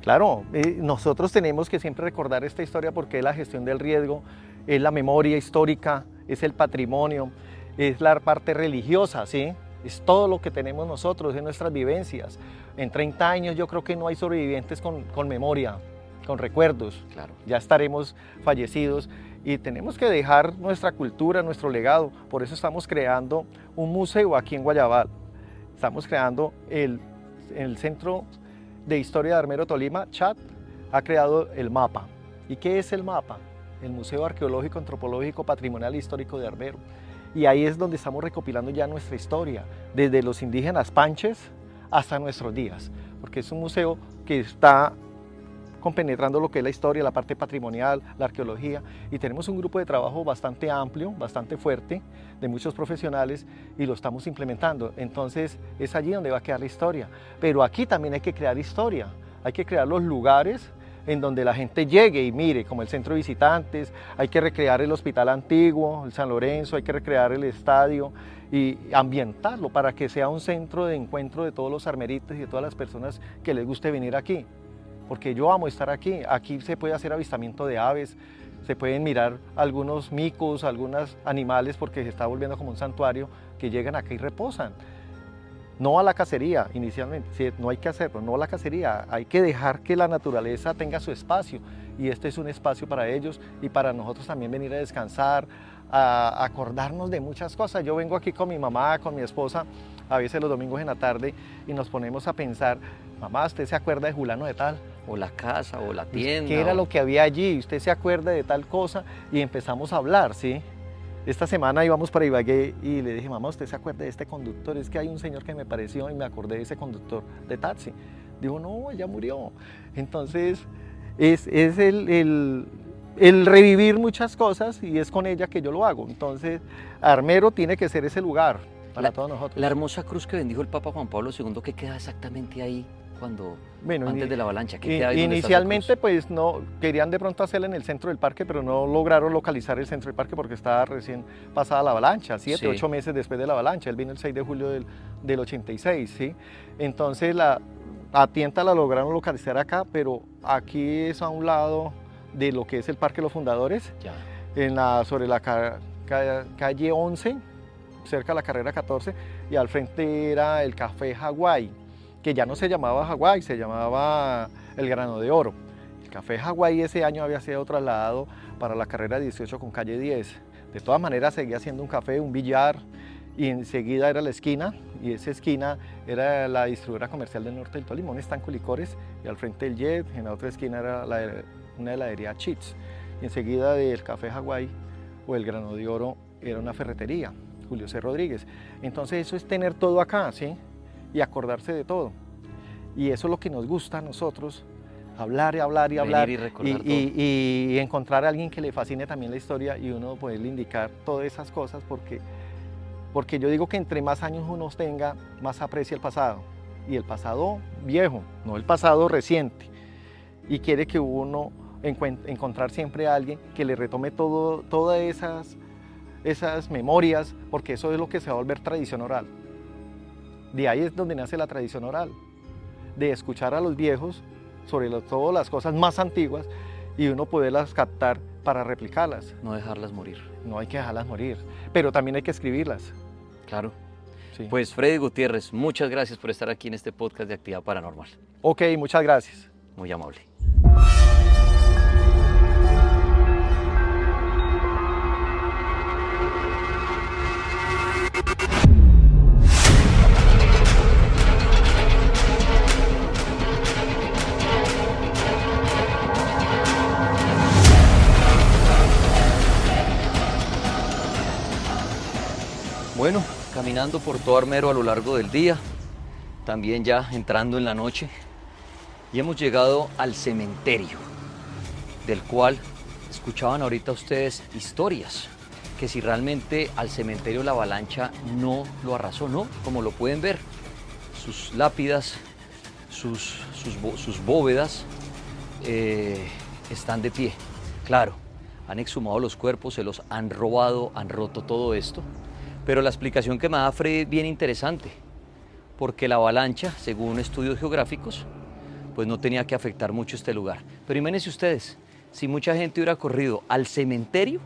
B: Claro, nosotros tenemos que siempre recordar esta historia porque es la gestión del riesgo, es la memoria histórica, es el patrimonio, es la parte religiosa, ¿sí? Es todo lo que tenemos nosotros, es nuestras vivencias. En 30 años yo creo que no hay sobrevivientes con memoria, con recuerdos.
A: Claro.
B: Ya estaremos fallecidos y tenemos que dejar nuestra cultura, nuestro legado. Por eso estamos creando un museo aquí en Guayabal. Estamos creando el Centro de Historia de Armero Tolima, CHAT, ha creado el mapa. ¿Y qué es el mapa? El Museo Arqueológico, Antropológico, Patrimonial e Histórico de Armero. Y ahí es donde estamos recopilando ya nuestra historia, desde los indígenas panches hasta nuestros días, porque es un museo que está compenetrando lo que es la historia, la parte patrimonial, la arqueología, y tenemos un grupo de trabajo bastante amplio, bastante fuerte, de muchos profesionales, y lo estamos implementando. Entonces es allí donde va a quedar la historia. Pero aquí también hay que crear historia, hay que crear los lugares en donde la gente llegue y mire, como el centro de visitantes, hay que recrear el hospital antiguo, el San Lorenzo, hay que recrear el estadio y ambientarlo para que sea un centro de encuentro de todos los armeritas y de todas las personas que les guste venir aquí. Porque yo amo estar aquí, aquí se puede hacer avistamiento de aves, se pueden mirar algunos micos, algunos animales porque se está volviendo como un santuario que llegan acá y reposan. No a la cacería inicialmente, sí, no hay que hacerlo, no a la cacería, hay que dejar que la naturaleza tenga su espacio y este es un espacio para ellos y para nosotros también venir a descansar, a acordarnos de muchas cosas. Yo vengo aquí con mi mamá, con mi esposa, a veces los domingos en la tarde y nos ponemos a pensar, mamá, ¿usted se acuerda de Julano de tal?
A: O la casa, o la tienda.
B: ¿Qué era lo que había allí? ¿Usted se acuerda de tal cosa? Y empezamos a hablar, ¿sí? Esta semana íbamos para Ibagué y le dije, mamá, ¿usted se acuerda de este conductor? Es que hay un señor que me pareció y me acordé de ese conductor de taxi. Dijo, no, ya murió. Entonces, es el revivir muchas cosas y es con ella que yo lo hago. Entonces, Armero tiene que ser ese lugar para todos nosotros.
A: La hermosa cruz que bendijo el Papa Juan Pablo II, ¿qué queda exactamente ahí antes de la avalancha? ¿Qué queda ahí donde está esa
B: Inicialmente
A: cruz?
B: pues no, querían de pronto hacerla en el centro del parque, pero no lograron localizar el centro del parque porque estaba recién pasada la avalancha, 7,
A: Sí.
B: 8 meses después de la avalancha. Él vino el 6 de julio del 86, ¿sí? Entonces a tienta la lograron localizar acá, pero aquí es a un lado de lo que es el Parque de los Fundadores,
A: Ya.
B: sobre la calle 11, cerca de la carrera 14, y al frente era el Café Hawái, que ya no se llamaba Hawái, se llamaba El Grano de Oro. El Café Hawái ese año había sido trasladado para la carrera 18 con calle 10. De todas maneras seguía siendo un café, un billar, y enseguida era la esquina, y esa esquina era la distribuidora comercial del norte del Tolima, un estanco de licores, y al frente el Jet, en la otra esquina era una heladería Chits, y enseguida del Café Hawái o El Grano de Oro era una ferretería, Julio C. Rodríguez. Entonces eso es tener todo acá, ¿sí? Y acordarse de todo. Y eso es lo que nos gusta a nosotros, hablar y hablar y
A: Venir
B: hablar
A: y recordar
B: y encontrar a alguien que le fascine también la historia y uno poderle indicar todas esas cosas porque yo digo que entre más años uno tenga, más aprecia el pasado. Y el pasado viejo, no el pasado reciente. Y quiere que uno encontrar siempre a alguien que le retome todas esas memorias, porque eso es lo que se va a volver tradición oral. De ahí es donde nace la tradición oral, de escuchar a los viejos sobre todas las cosas más antiguas y uno poderlas captar para replicarlas.
A: No dejarlas morir.
B: No hay que dejarlas morir, pero también hay que escribirlas.
A: Claro.
B: Sí.
A: Pues Freddy Gutiérrez, muchas gracias por estar aquí en este podcast de Actividad Paranormal.
B: Ok, muchas gracias.
A: Muy amable. Bueno, caminando por todo Armero a lo largo del día, también ya entrando en la noche, y hemos llegado al cementerio, del cual escuchaban ahorita ustedes historias, que si realmente al cementerio la avalancha no lo arrasó, no, como lo pueden ver, sus lápidas, sus bóvedas están de pie. Claro, han exhumado los cuerpos, se los han robado, han roto todo esto. Pero la explicación que me da Freddy es bien interesante, porque la avalancha, según estudios geográficos, pues no tenía que afectar mucho este lugar. Pero imagínense ustedes, si mucha gente hubiera corrido al cementerio,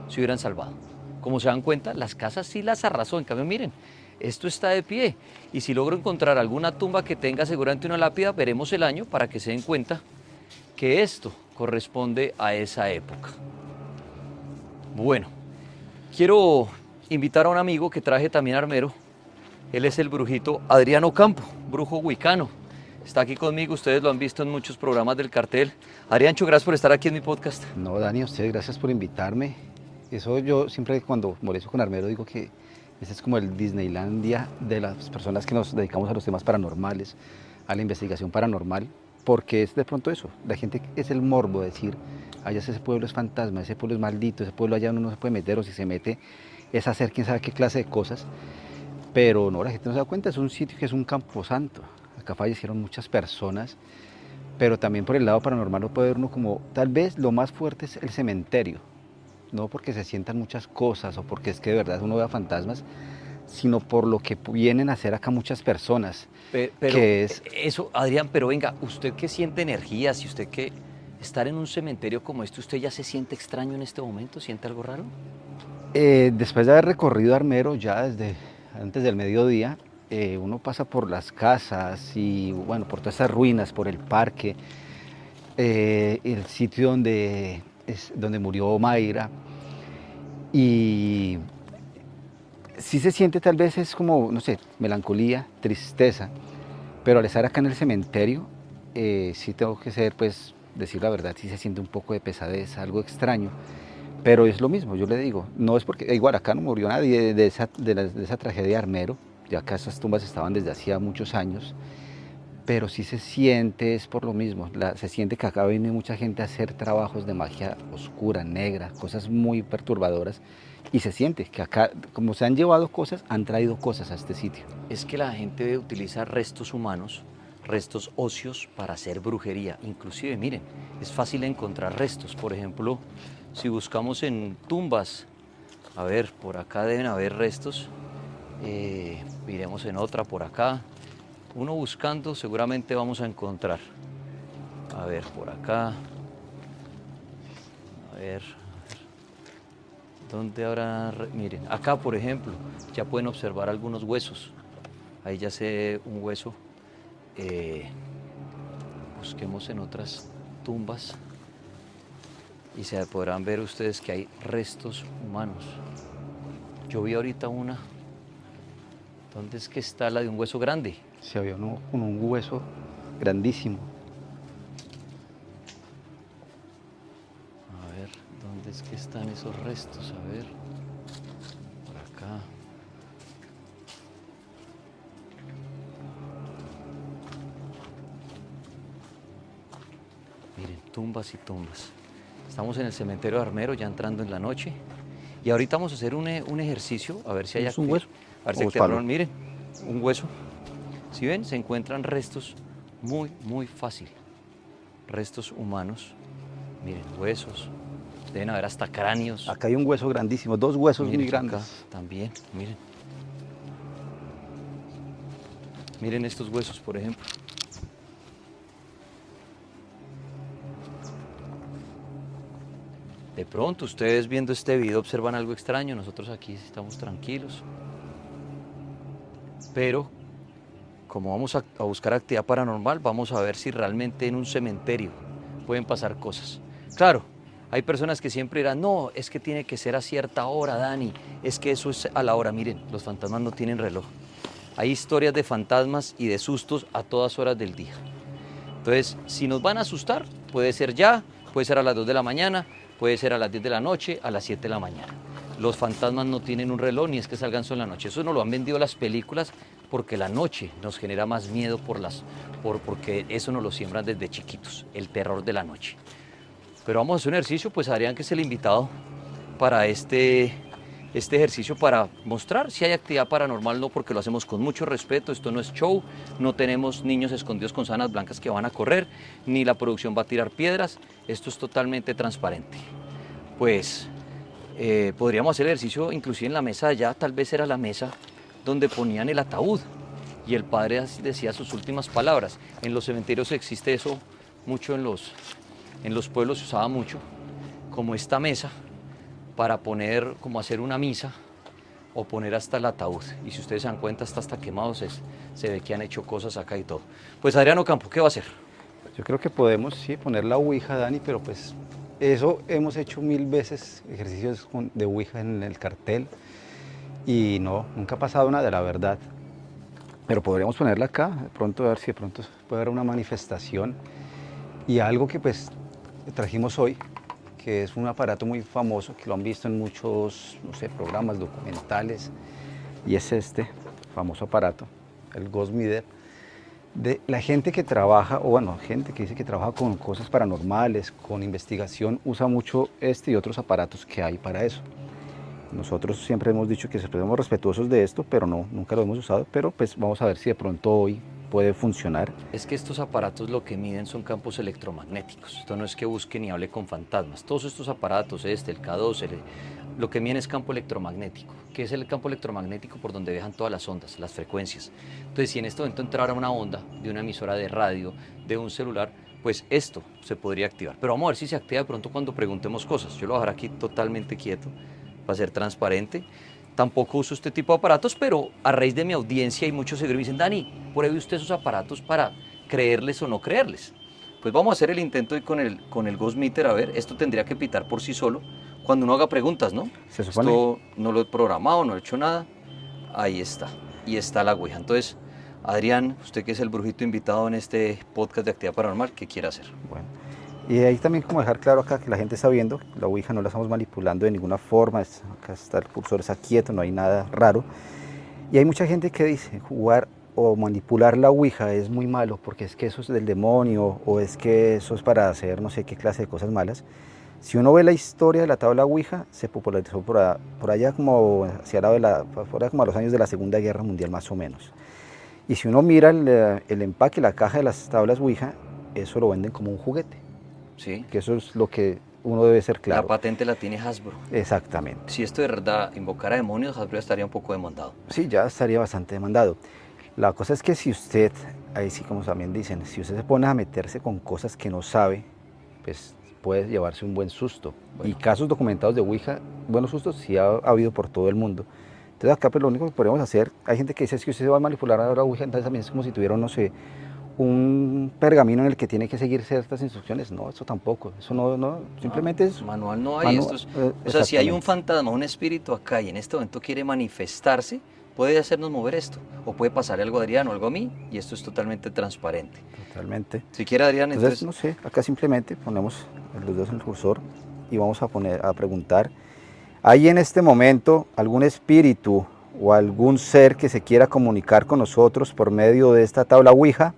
A: se hubieran salvado. Como se dan cuenta, las casas sí las arrasó. En cambio, miren, esto está de pie. Y si logro encontrar alguna tumba que tenga seguramente una lápida, veremos el año para que se den cuenta que esto corresponde a esa época. Bueno, quiero invitar a un amigo que traje también a Armero. Él es el brujito Adriano Campo, brujo huicano. Está aquí conmigo, ustedes lo han visto en muchos programas del cartel. Adriancho, gracias por estar aquí en mi podcast.
C: No, Dani, a ustedes gracias por invitarme. Eso yo siempre cuando molesto con Armero digo que ese es como el Disneylandia de las personas que nos dedicamos a los temas paranormales, a la investigación paranormal, porque es de pronto eso, la gente es el morbo de decir, allá ese pueblo es fantasma, ese pueblo es maldito, ese pueblo allá uno no se puede meter o si se mete es hacer quién sabe qué clase de cosas, pero no, la gente no se da cuenta, es un sitio que es un camposanto, acá fallecieron muchas personas, pero también por el lado paranormal lo puede ver uno como, tal vez lo más fuerte es el cementerio, no porque se sientan muchas cosas o porque es que de verdad uno vea fantasmas, sino por lo que vienen a hacer acá muchas personas.
A: Pero
C: que es,
A: eso, Adrián, pero venga, usted que siente energías y usted que estar en un cementerio como este, ¿usted ya se siente extraño en este momento? ¿Siente algo raro?
C: Después de haber recorrido Armero ya desde antes del mediodía, uno pasa por las casas y bueno, por todas esas ruinas, por el parque, el sitio donde murió Mayra, y sí se siente tal vez es como, no sé, melancolía, tristeza, pero al estar acá en el cementerio, sí tengo que pues, decir la verdad, sí se siente un poco de pesadez, algo extraño. Pero es lo mismo, yo le digo, no es porque, igual acá no murió nadie de esa tragedia de Armero, ya acá esas tumbas estaban desde hacía muchos años, pero sí se siente, es por lo mismo, se siente que acá viene mucha gente a hacer trabajos de magia oscura, negra, cosas muy perturbadoras, y se siente que acá, como se han llevado cosas, han traído cosas a este sitio.
A: Es que la gente utiliza restos humanos, restos óseos para hacer brujería. Inclusive, miren, es fácil encontrar restos. Por ejemplo, si buscamos en tumbas, a ver, por acá deben haber restos. Miremos en otra por acá. Uno buscando seguramente vamos a encontrar. A ver, por acá. A ver. ¿Dónde habrá? Miren, acá por ejemplo, ya pueden observar algunos huesos. Ahí ya se un hueso. Busquemos en otras tumbas y se podrán ver ustedes que hay restos humanos. Yo vi ahorita una. ¿Dónde es que está la de un hueso grande?
C: Se había uno con un hueso grandísimo.
A: A ver, ¿dónde es que están esos restos? A ver, por acá. tumbas y tumbas. Estamos en el cementerio de Armero, ya entrando en la noche. Y ahorita vamos a hacer un ejercicio, a ver si hay
C: ¿Es un hueso?
A: A ver si
C: ¿O
A: activaron.
C: buscarlo?
A: Miren, un hueso. Si ven, se encuentran restos muy fácil. Restos humanos. Miren, huesos. Deben haber hasta cráneos.
C: Acá hay un hueso grandísimo, 2 huesos
A: Miren
C: muy
A: acá
C: grandes.
A: también, miren. Miren estos huesos, por ejemplo. De pronto ustedes viendo este video observan algo extraño, nosotros aquí estamos tranquilos. Pero como vamos a buscar actividad paranormal, vamos a ver si realmente en un cementerio pueden pasar cosas. Claro, hay personas que siempre dirán, no, es que tiene que ser a cierta hora, Dani, es que eso es a la hora. Miren, los fantasmas no tienen reloj. Hay historias de fantasmas y de sustos a todas horas del día. Entonces, si nos van a asustar, puede ser ya, puede ser a las 2 de la mañana, puede ser a las 10 de la noche, a las 7 de la mañana. Los fantasmas no tienen un reloj ni es que salgan solo en la noche. Eso nos lo han vendido las películas porque la noche nos genera más miedo porque eso nos lo siembran desde chiquitos, el terror de la noche. Pero vamos a hacer un ejercicio, pues Adrián, que es el invitado para este ejercicio, para mostrar si hay actividad paranormal, no, porque lo hacemos con mucho respeto. Esto no es show, no tenemos niños escondidos con sábanas blancas que van a correr, ni la producción va a tirar piedras. Esto es totalmente transparente. Pues podríamos hacer el ejercicio inclusive en la mesa de allá, tal vez era la mesa donde ponían el ataúd y el padre decía sus últimas palabras. En los cementerios existe eso mucho, en los pueblos se usaba mucho, como esta mesa, para poner, como hacer una misa o poner hasta el ataúd. Y si ustedes se dan cuenta, hasta quemados se ve que han hecho cosas acá y todo. Pues Adrián Ocampo, ¿qué va a hacer?
C: Yo creo que podemos, sí, poner la ouija, Dani, pero pues eso hemos hecho 1000 veces, ejercicios de ouija en el cartel, y no, nunca ha pasado nada, la verdad. Pero podríamos ponerla acá, de pronto, a ver si de pronto puede haber una manifestación. Y algo que pues trajimos hoy, que es un aparato muy famoso, que lo han visto en muchos, no sé, programas documentales, y es este famoso aparato, el Ghost Meter. De la gente que trabaja, o bueno, gente que dice que trabaja con cosas paranormales, con investigación, usa mucho este y otros aparatos que hay para eso. Nosotros siempre hemos dicho que somos respetuosos de esto, pero no, nunca lo hemos usado, pero pues vamos a ver si de pronto hoy puede funcionar.
A: Es que estos aparatos lo que miden son campos electromagnéticos. Esto no es que busque ni hable con fantasmas. Todos estos aparatos, el K2, lo que miden es campo electromagnético. ¿Qué es el campo electromagnético? Por donde viajan todas las ondas, las frecuencias. Entonces, si en este momento entrara una onda de una emisora de radio, de un celular, pues esto se podría activar. Pero vamos a ver si se activa de pronto cuando preguntemos cosas. Yo lo voy a dejar aquí totalmente quieto para ser transparente. Tampoco uso este tipo de aparatos, pero a raíz de mi audiencia y muchos seguidores me dicen, Dani, pruebe usted esos aparatos para creerles o no creerles. Pues vamos a hacer el intento hoy con el Ghost Meter. A ver, esto tendría que pitar por sí solo cuando uno haga preguntas, ¿no?
C: Se supone.
A: Esto no lo he programado, no he hecho nada. Ahí está. Y está la ouija. Entonces, Adrián, usted que es el brujito invitado en este podcast de actividad paranormal, ¿qué quiere hacer?
C: Bueno, y ahí también como dejar claro acá que la gente está viendo, la ouija no la estamos manipulando de ninguna forma, acá está el cursor, está quieto, no hay nada raro. Y hay mucha gente que dice jugar o manipular la ouija es muy malo porque es que eso es del demonio o es que eso es para hacer no sé qué clase de cosas malas. Si uno ve la historia de la tabla ouija, se popularizó por allá como hacia como a los años de la Segunda Guerra Mundial más o menos. Y si uno mira el empaque, la caja de las tablas ouija, eso lo venden como un juguete.
A: Sí.
C: Que eso es lo que uno debe ser claro.
A: La patente la tiene Hasbro.
C: Exactamente.
A: Si esto de verdad invocara demonios, Hasbro estaría un poco demandado.
C: Sí, ya estaría bastante demandado. La cosa es que si usted, ahí sí como también dicen, si usted se pone a meterse con cosas que no sabe, pues puede llevarse un buen susto.
A: Bueno.
C: Y casos documentados de ouija, buenos sustos sí ha habido por todo el mundo. Entonces acá pues lo único que podemos hacer, hay gente que dice es que usted se va a manipular a la ouija, entonces también es como si tuviera, no sé, un pergamino en el que tiene que seguir ciertas instrucciones. No, eso tampoco, eso no simplemente es...
A: Manual no hay. O sea, si hay un fantasma, un espíritu acá y en este momento quiere manifestarse, puede hacernos mover esto, o puede pasar algo a Adrián o algo a mí, y esto es totalmente transparente.
C: Totalmente.
A: Si quiere Adrián,
C: entonces no sé, acá simplemente ponemos los dedos en el cursor y vamos a preguntar, ¿hay en este momento algún espíritu o algún ser que se quiera comunicar con nosotros por medio de esta tabla ouija?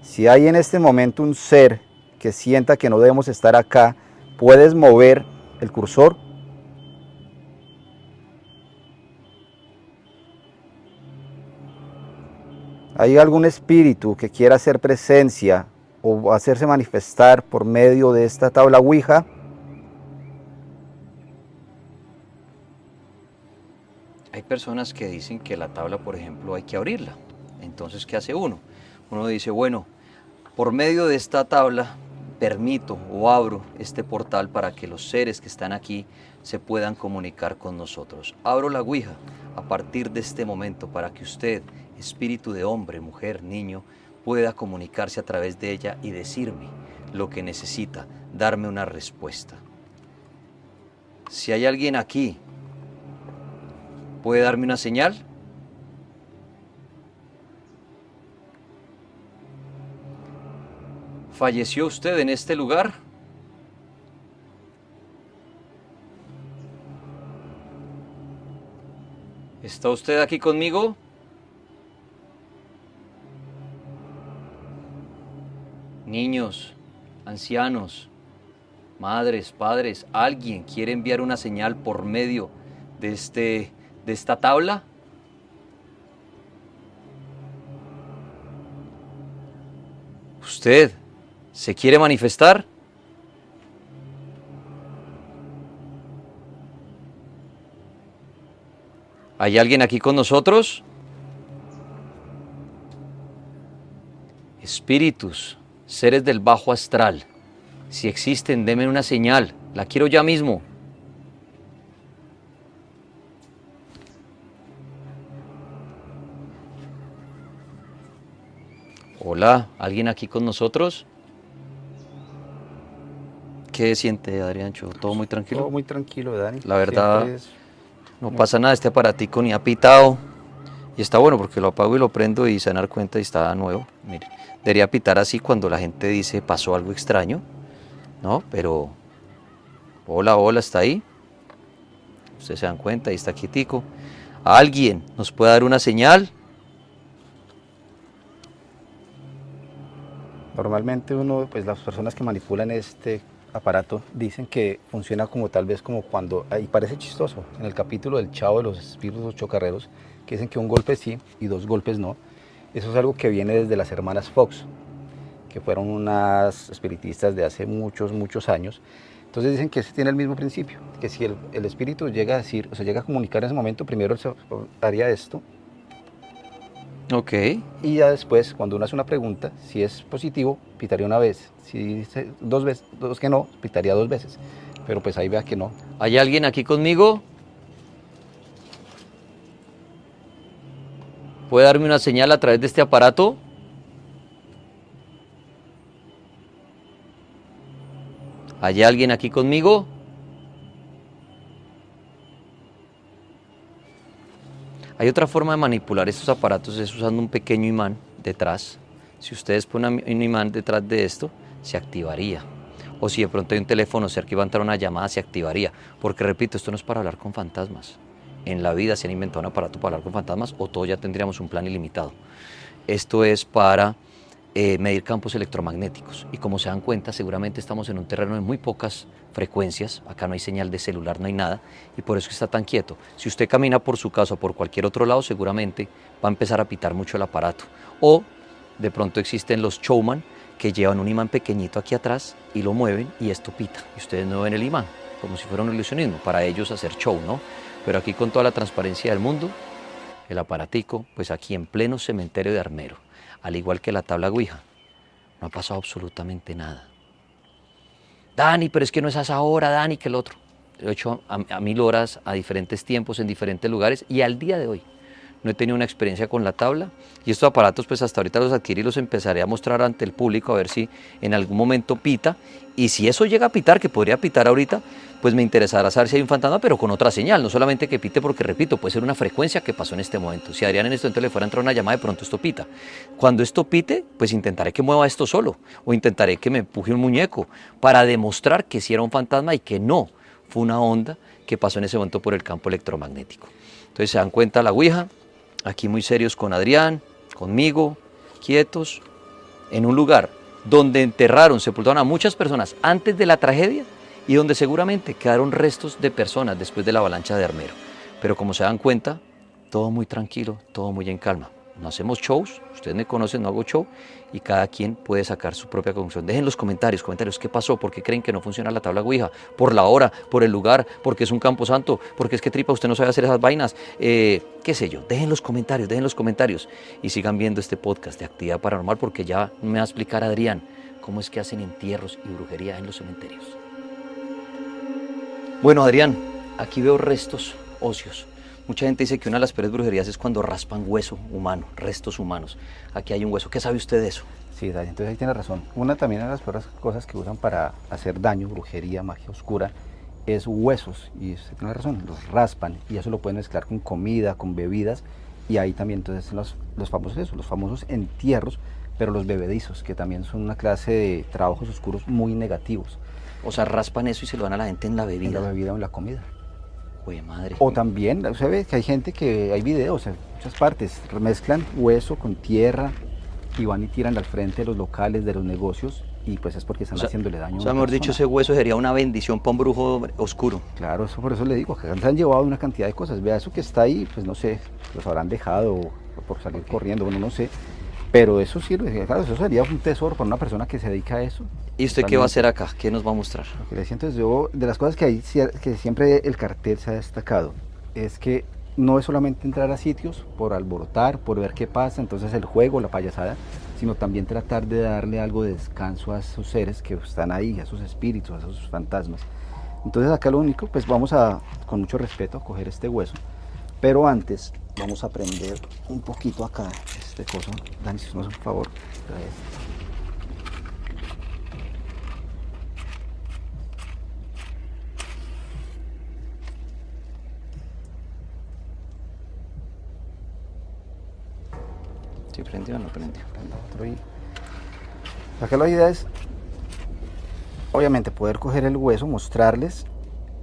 C: Si hay en este momento un ser que sienta que no debemos estar acá, ¿puedes mover el cursor? ¿Hay algún espíritu que quiera hacer presencia o hacerse manifestar por medio de esta tabla Ouija?
A: Hay personas que dicen que la tabla, por ejemplo, hay que abrirla. Entonces, ¿qué hace uno? Uno dice, bueno, por medio de esta tabla permito o abro este portal para que los seres que están aquí se puedan comunicar con nosotros. Abro la Ouija a partir de este momento para que usted, espíritu de hombre, mujer, niño, pueda comunicarse a través de ella y decirme lo que necesita, darme una respuesta. Si hay alguien aquí, ¿puede darme una señal? ¿Falleció usted en este lugar? ¿Está usted aquí conmigo? Niños, ancianos, madres, padres, ¿alguien quiere enviar una señal por medio de esta tabla? ¿Usted se quiere manifestar? ¿Hay alguien aquí con nosotros? Espíritus, seres del bajo astral, si existen, denme una señal, la quiero ya mismo. Hola, ¿alguien aquí con nosotros? ¿Qué siente, Adriancho? ¿Todo muy tranquilo?
C: Todo muy tranquilo, Dani.
A: La verdad,
C: Siempre es
A: no pasa nada, este aparatico ni ha pitado. Y está bueno porque lo apago y lo prendo y se van a dar cuenta y está nuevo. Mire, debería pitar así cuando la gente dice pasó algo extraño, ¿no? Pero, hola, hola, ¿está ahí? Ustedes se dan cuenta, ahí está quietico. ¿Alguien nos puede dar una señal?
C: Normalmente uno, pues las personas que manipulan este aparato dicen que funciona como tal vez como cuando, y parece chistoso, en el capítulo del Chavo de los espíritus chocarreros, que dicen que un golpe sí y dos golpes no. Eso es algo que viene desde las hermanas Fox, que fueron unas espiritistas de hace muchos, muchos años. Entonces dicen que ese tiene el mismo principio, que si el espíritu llega a decir, o sea, llega a comunicar en ese momento, primero él haría esto,
A: Ok.
C: y ya después, cuando uno hace una pregunta, si es positivo, pitaría una vez. Si dice dos veces, dos que no, pitaría dos veces. Pero pues ahí vea que no.
A: ¿Hay alguien aquí conmigo? ¿Puede darme una señal a través de este aparato? ¿Hay alguien aquí conmigo? Hay otra forma de manipular estos aparatos, es usando un pequeño imán detrás. Si ustedes ponen un imán detrás de esto, se activaría. O si de pronto hay un teléfono cerca y va a entrar una llamada, se activaría. Porque repito, esto no es para hablar con fantasmas. En la vida se han inventado un aparato para hablar con fantasmas o todos ya tendríamos un plan ilimitado. Esto es para medir campos electromagnéticos. Y como se dan cuenta, seguramente estamos en un terreno de muy pocas frecuencias. Acá no hay señal de celular, no hay nada. Y por eso está tan quieto. Si usted camina por su casa o por cualquier otro lado, seguramente va a empezar a pitar mucho el aparato. O de pronto existen los showman que llevan un imán pequeñito aquí atrás y lo mueven y esto pita. Y ustedes no ven el imán, como si fuera un ilusionismo. Para ellos hacer show, ¿no? Pero aquí con toda la transparencia del mundo, el aparatico, pues aquí en pleno cementerio de Armero, al igual que la tabla Ouija, no ha pasado absolutamente nada. Dani, pero es que no es a esa hora, Dani, que el otro. Lo he hecho a 1000 horas, a diferentes tiempos, en diferentes lugares, y al día de hoy no he tenido una experiencia con la tabla. Y estos aparatos, pues hasta ahorita los adquirí y los empezaré a mostrar ante el público, a ver si en algún momento pita. Y si eso llega a pitar, que podría pitar ahorita, pues me interesará saber si hay un fantasma, pero con otra señal, no solamente que pite, porque repito, puede ser una frecuencia que pasó en este momento. Si a Adrián en este momento le fuera a entrar una llamada, de pronto esto pita. Cuando esto pite, pues intentaré que mueva esto solo, o intentaré que me empuje un muñeco, para demostrar que sí era un fantasma y que no fue una onda que pasó en ese momento por el campo electromagnético. Entonces se dan cuenta la Ouija, aquí muy serios con Adrián, conmigo, quietos. en un lugar donde enterraron, sepultaron a muchas personas antes de la tragedia y donde seguramente quedaron restos de personas después de la avalancha de Armero. Pero como se dan cuenta, todo muy tranquilo, todo muy en calma. No hacemos shows, ustedes me conocen, no hago show y cada quien puede sacar su propia conclusión. Dejen los comentarios, qué pasó, por qué creen que no funciona la tabla Ouija, por la hora, por el lugar, porque es un camposanto, porque es que tripa usted no sabe hacer esas vainas, qué sé yo. Dejen los comentarios y sigan viendo este podcast de Actividad Paranormal porque ya me va a explicar Adrián cómo es que hacen entierros y brujería en los cementerios. Bueno, Adrián, aquí veo restos óseos. Mucha gente dice que una de las peores brujerías es cuando raspan hueso humano, restos humanos. Aquí hay un hueso. ¿Qué sabe usted de eso?
C: Sí, Dani, entonces ahí tiene razón. Una también de las peores cosas que usan para hacer daño, brujería, magia oscura, es huesos. Y usted tiene razón, los raspan y eso lo pueden mezclar con comida, con bebidas. Y ahí también entonces los famosos entierros, pero los bebedizos, que también son una clase de trabajos oscuros muy negativos.
A: O sea, raspan eso y se lo dan a la gente en la bebida.
C: En la bebida o en la comida.
A: Jue madre.
C: O también, usted ve que hay gente que hay videos en muchas partes, mezclan hueso con tierra y van y tiran al frente de los locales, de los negocios, y pues es porque están haciéndole daño.
A: O sea, mejor dicho, ese hueso sería una bendición para un brujo oscuro.
C: Claro, eso por eso le digo, que se han llevado una cantidad de cosas. Vea, eso que está ahí, pues no sé, los habrán dejado por salir corriendo, bueno, no sé. Pero eso sirve, claro, eso sería un tesoro para una persona que se dedica a eso.
A: ¿Y usted qué va a hacer acá? ¿Qué nos va a mostrar?
C: Lo que le siento es yo, de las cosas que hay, que siempre el cartel se ha destacado, es que no es solamente entrar a sitios por alborotar, por ver qué pasa, entonces el juego, la payasada, sino también tratar de darle algo de descanso a esos seres que están ahí, a esos espíritus, a esos fantasmas. Entonces acá lo único, pues vamos a, con mucho respeto, a coger este hueso, pero antes vamos a prender un poquito acá este coso. Dani, si nos hace un favor, trae esto.
A: ¿Sí prendió o no prendió?
C: Acá la idea es, obviamente, poder coger el hueso, mostrarles,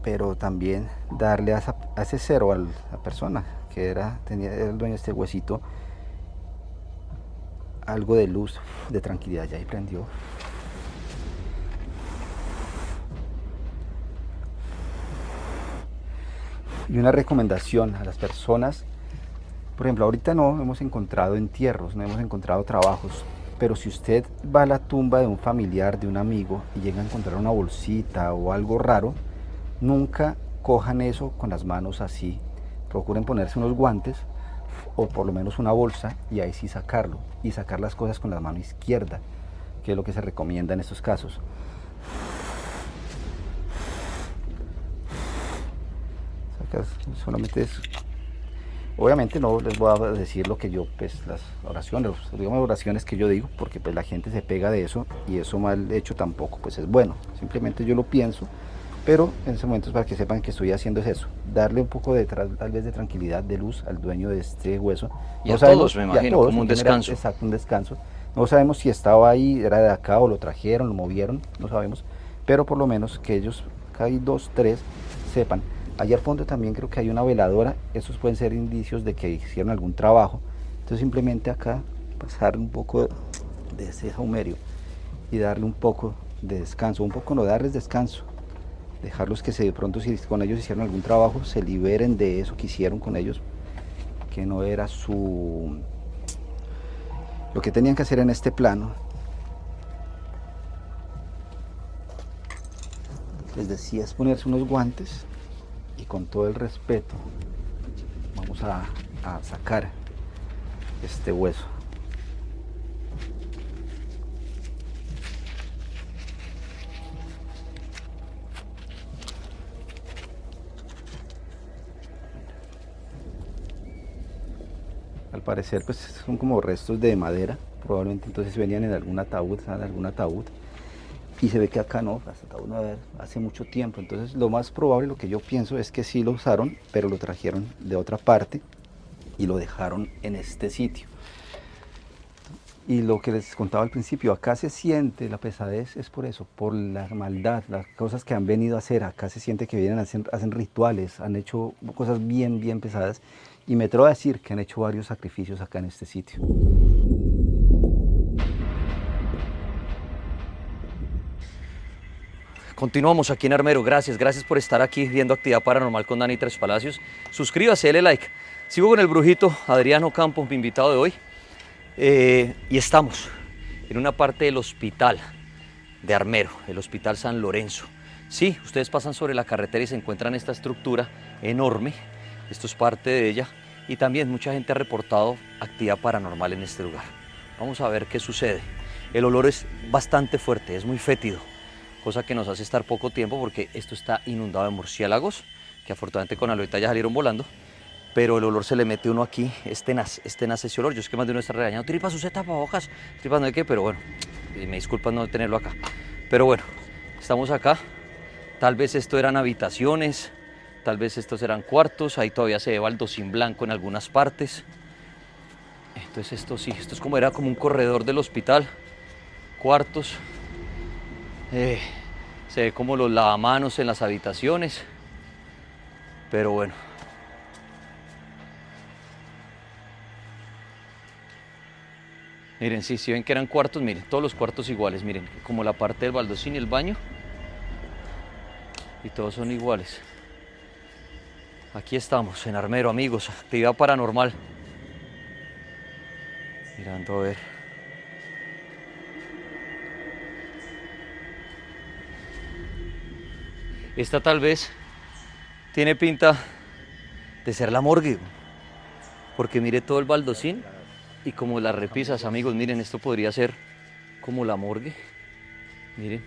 C: pero también darle a ese cero, a la persona que era el dueño de este huesito, algo de luz, de tranquilidad. Ya ahí prendió. Y una recomendación a las personas, por ejemplo, ahorita no hemos encontrado entierros, no hemos encontrado trabajos, pero si usted va a la tumba de un familiar, de un amigo, y llega a encontrar una bolsita o algo raro, nunca cojan eso con las manos así. Procuren ponerse unos guantes o por lo menos una bolsa y ahí sí sacarlo, y sacar las cosas con la mano izquierda, que es lo que se recomienda en estos casos. Solamente es, obviamente no les voy a decir lo que yo, pues las oraciones, digamos oraciones que yo digo, porque pues la gente se pega de eso y eso mal hecho tampoco pues es bueno, simplemente yo lo pienso, pero en ese momento es para que sepan que estoy haciendo es eso, darle un poco de tal vez de tranquilidad, de luz al dueño de este hueso.
A: Y no a todos, me imagino, todos, como un descanso.
C: Exacto, un descanso. No sabemos si estaba ahí, era de acá o lo trajeron, lo movieron, no sabemos, pero por lo menos que ellos, acá hay 2, 3, sepan. Allá al fondo también creo que hay una veladora, esos pueden ser indicios de que hicieron algún trabajo. Entonces simplemente acá pasar un poco de ese saumerio y darle un poco de descanso, un poco no darles descanso, dejarlos que de pronto si con ellos hicieron algún trabajo se liberen de eso que hicieron con ellos, que no era lo que tenían que hacer en este plano. Les decía es ponerse unos guantes y con todo el respeto vamos a sacar este hueso. Al parecer pues son como restos de madera, probablemente entonces venían en algún ataúd, y se ve que acá no, hasta ataúd no haber hace mucho tiempo, entonces lo más probable, lo que yo pienso es que sí lo usaron, pero lo trajeron de otra parte y lo dejaron en este sitio. Y lo que les contaba al principio, acá se siente la pesadez, es por eso, por la maldad, las cosas que han venido a hacer, acá se siente que vienen, hacen rituales, han hecho cosas bien, bien pesadas, y me atrevo a decir que han hecho varios sacrificios acá en este sitio.
A: Continuamos aquí en Armero. Gracias por estar aquí viendo Actividad Paranormal con Dani Tres Palacios. Suscríbase, dele like. Sigo con el brujito Adriano Campos, mi invitado de hoy. Y estamos en una parte del hospital de Armero, el Hospital San Lorenzo. Sí, ustedes pasan sobre la carretera y se encuentran esta estructura enorme. Esto es parte de ella. Y también mucha gente ha reportado actividad paranormal en este lugar. Vamos a ver qué sucede. El olor es bastante fuerte, es muy fétido, cosa que nos hace estar poco tiempo porque esto está inundado de murciélagos, que afortunadamente con Alueta ya salieron volando, pero el olor se le mete uno aquí, es tenaz ese olor. Yo es que más de uno está regañando, Tripas, usted tapabocas, Tripas no sé qué, pero bueno, me disculpan no tenerlo acá. Pero bueno, estamos acá, tal vez esto eran habitaciones, tal vez estos eran cuartos, ahí todavía se ve baldosín blanco en algunas partes. Entonces esto sí, esto es como era como un corredor del hospital, cuartos, se ve como los lavamanos en las habitaciones, pero bueno. Miren, sí, si ven que eran cuartos, miren, todos los cuartos iguales, miren, como la parte del baldosín y el baño, y todos son iguales. Aquí estamos, en Armero, amigos, actividad paranormal. Mirando a ver. Esta tal vez tiene pinta de ser la morgue, porque mire todo el baldosín y como las repisas, amigos, miren, esto podría ser como la morgue. Miren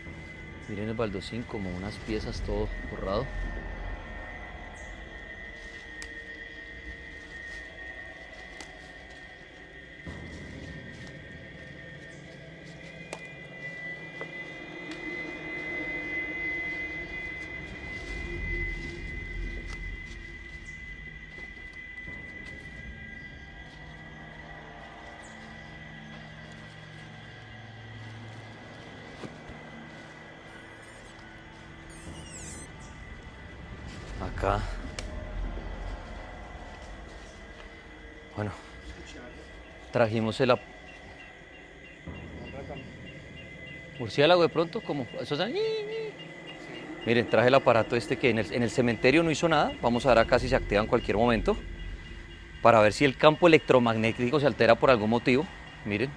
A: el baldosín, como unas piezas todo borrado. Acá. Bueno, trajimos el murciélago de pronto, como eso es. Miren, traje el aparato este que en el cementerio no hizo nada. Vamos a ver acá si se activa en cualquier momento para ver si el campo electromagnético se altera por algún motivo. Miren.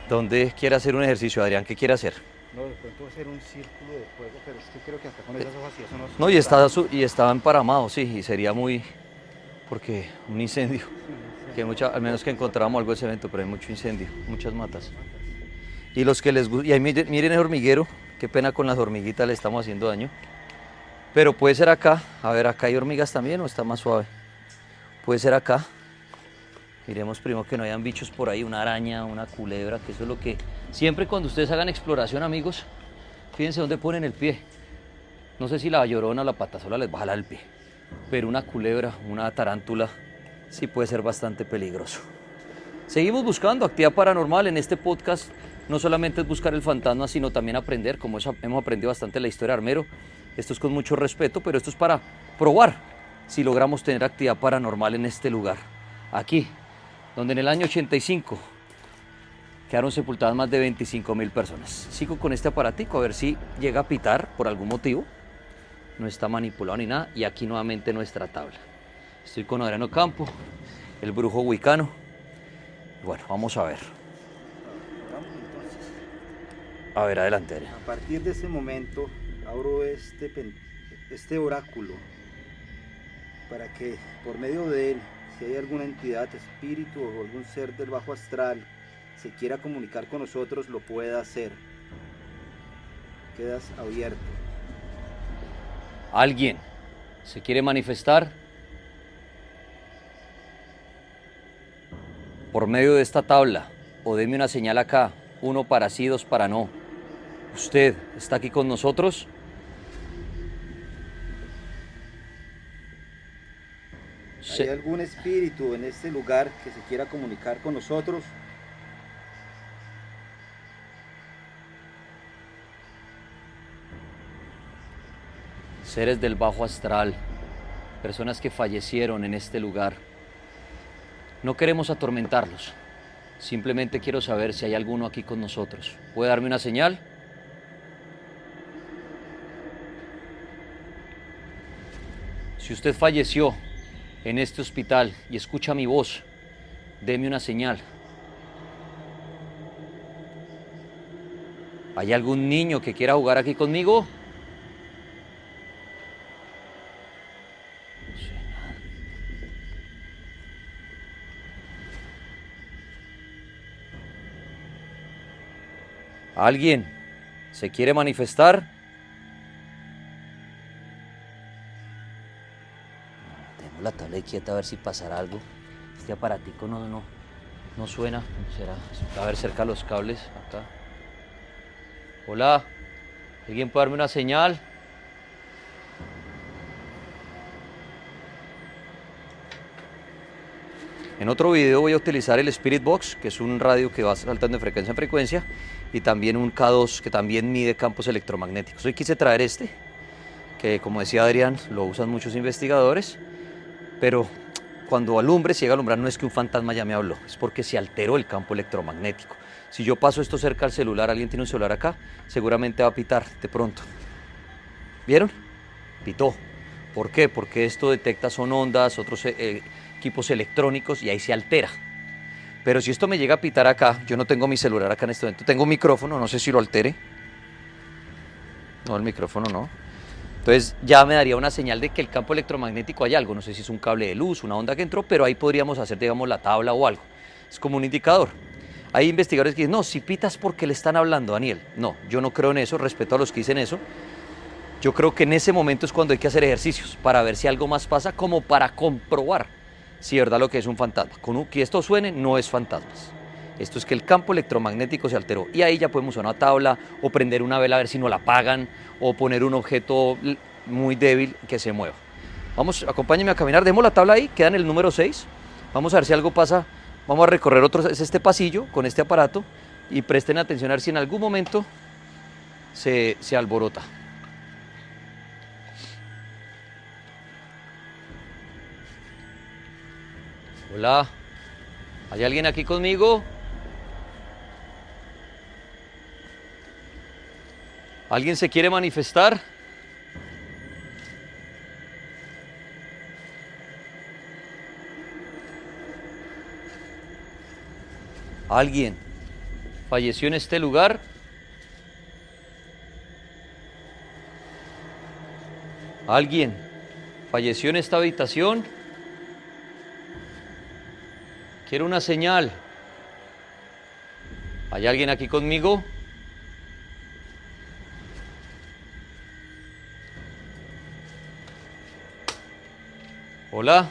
A: ¿Dónde quiere hacer un ejercicio, Adrián? ¿Qué quiere hacer?
C: No, de pronto hacer un círculo de fuego, pero es que creo que hasta con esas hojas y eso no...
A: No, y estaba emparamado, sí, y sería muy... porque un incendio, que al menos que encontramos algo de cemento, pero hay mucho incendio, muchas matas. Y los que les gusta, y ahí miren el hormiguero, qué pena con las hormiguitas, le estamos haciendo daño. Pero puede ser acá, a ver, acá hay hormigas también o está más suave. Puede ser acá. Miremos primero que no hayan bichos por ahí, una araña, una culebra, que eso es lo que... Siempre cuando ustedes hagan exploración, amigos, fíjense dónde ponen el pie. No sé si la llorona o la patasola les va a jalar el pie, pero una culebra, una tarántula, sí puede ser bastante peligroso. Seguimos buscando actividad paranormal en este podcast. No solamente es buscar el fantasma, sino también aprender, como hemos aprendido bastante en la historia de Armero. Esto es con mucho respeto, pero esto es para probar si logramos tener actividad paranormal en este lugar. Aquí, donde en el año 85 quedaron sepultadas más de 25.000 personas. Sigo con este aparatico a ver si llega a pitar por algún motivo. No está manipulado ni nada. Y aquí nuevamente nuestra tabla. Estoy con Adriano Campo, el brujo wicano. Bueno, vamos a ver. A ver, adelante, Adrián.
C: A partir de ese momento abro este oráculo para que por medio de él, si hay alguna entidad, espíritu o algún ser del bajo astral se quiera comunicar con nosotros, lo pueda hacer. Quedas abierto.
A: ¿Alguien se quiere manifestar? Por medio de esta tabla, o deme una señal acá, 1 para sí, 2 para no. ¿Usted está aquí con nosotros?
C: ¿Hay algún espíritu en este lugar que se quiera comunicar con nosotros?
A: Seres del bajo astral, personas que fallecieron en este lugar. No queremos atormentarlos, simplemente quiero saber si hay alguno aquí con nosotros. ¿Puede darme una señal? Si usted falleció en este hospital y escucha mi voz, deme una señal. ¿Hay algún niño que quiera jugar aquí conmigo? No sé nada. ¿Alguien se quiere manifestar? Tengo la tabla ahí quieta a ver si pasará algo. Este aparatico no suena. ¿Será? A ver, cerca los cables acá. Hola, ¿alguien puede darme una señal? En otro video voy a utilizar el Spirit Box, que es un radio que va saltando de frecuencia en frecuencia, y también un K2 que también mide campos electromagnéticos. Hoy quise traer este, que como decía Adrián, lo usan muchos investigadores, pero cuando alumbre, si llega a alumbrar, no es que un fantasma ya me habló, es porque se alteró el campo electromagnético. Si yo paso esto cerca al celular, alguien tiene un celular acá, seguramente va a pitar de pronto. ¿Vieron? Pitó. ¿Por qué? Porque esto detecta son ondas, otros equipos electrónicos y ahí se altera. Pero si esto me llega a pitar acá, yo no tengo mi celular acá en este momento, tengo un micrófono, no sé si lo altere. No, el micrófono no. Entonces ya me daría una señal de que el campo electromagnético hay algo, no sé si es un cable de luz, una onda que entró, pero ahí podríamos hacer, digamos, la tabla o algo. Es como un indicador. Hay investigadores que dicen, no, si pitas porque le están hablando, Daniel. No, yo no creo en eso, respeto a los que dicen eso. Yo creo que en ese momento es cuando hay que hacer ejercicios para ver si algo más pasa, como para comprobar si es verdad lo que es un fantasma. Con que esto suene, no es fantasmas. Esto es que el campo electromagnético se alteró y ahí ya podemos usar una tabla o prender una vela a ver si no la apagan o poner un objeto muy débil que se mueva. Vamos, acompáñenme a caminar, demos la tabla ahí, queda en el número 6. Vamos a ver si algo pasa. Vamos a recorrer este pasillo con este aparato y presten atención a ver si en algún momento se alborota. Hola, ¿hay alguien aquí conmigo? ¿Alguien se quiere manifestar? ¿Alguien falleció en este lugar? ¿Alguien falleció en esta habitación? Quiero una señal. ¿Hay alguien aquí conmigo? Hola.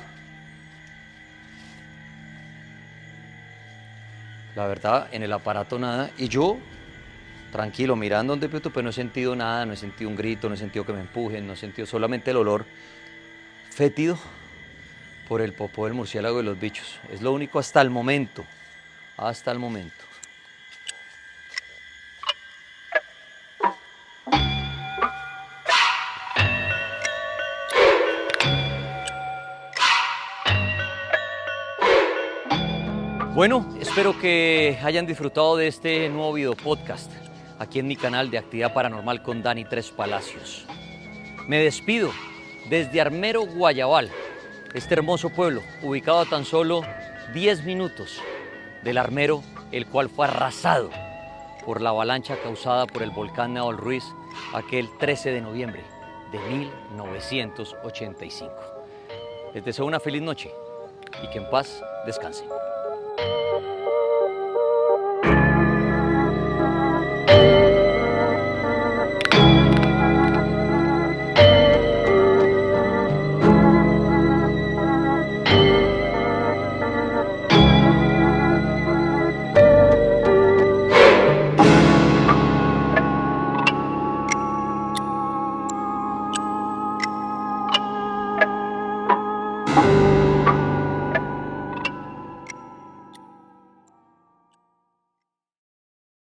A: La verdad, en el aparato nada. Y yo, tranquilo, mirando donde pero no he sentido nada, no he sentido un grito, no he sentido que me empujen, no he sentido solamente el olor fétido por el popó del murciélago y los bichos. Es lo único hasta el momento. Hasta el momento. Bueno, espero que hayan disfrutado de este nuevo video podcast aquí en mi canal de Actividad Paranormal con Dani Tres Palacios. Me despido desde Armero, Guayabal, este hermoso pueblo ubicado a tan solo 10 minutos del Armero, el cual fue arrasado por la avalancha causada por el volcán Naval Ruiz aquel 13 de noviembre de 1985. Les deseo una feliz noche y que en paz descansen.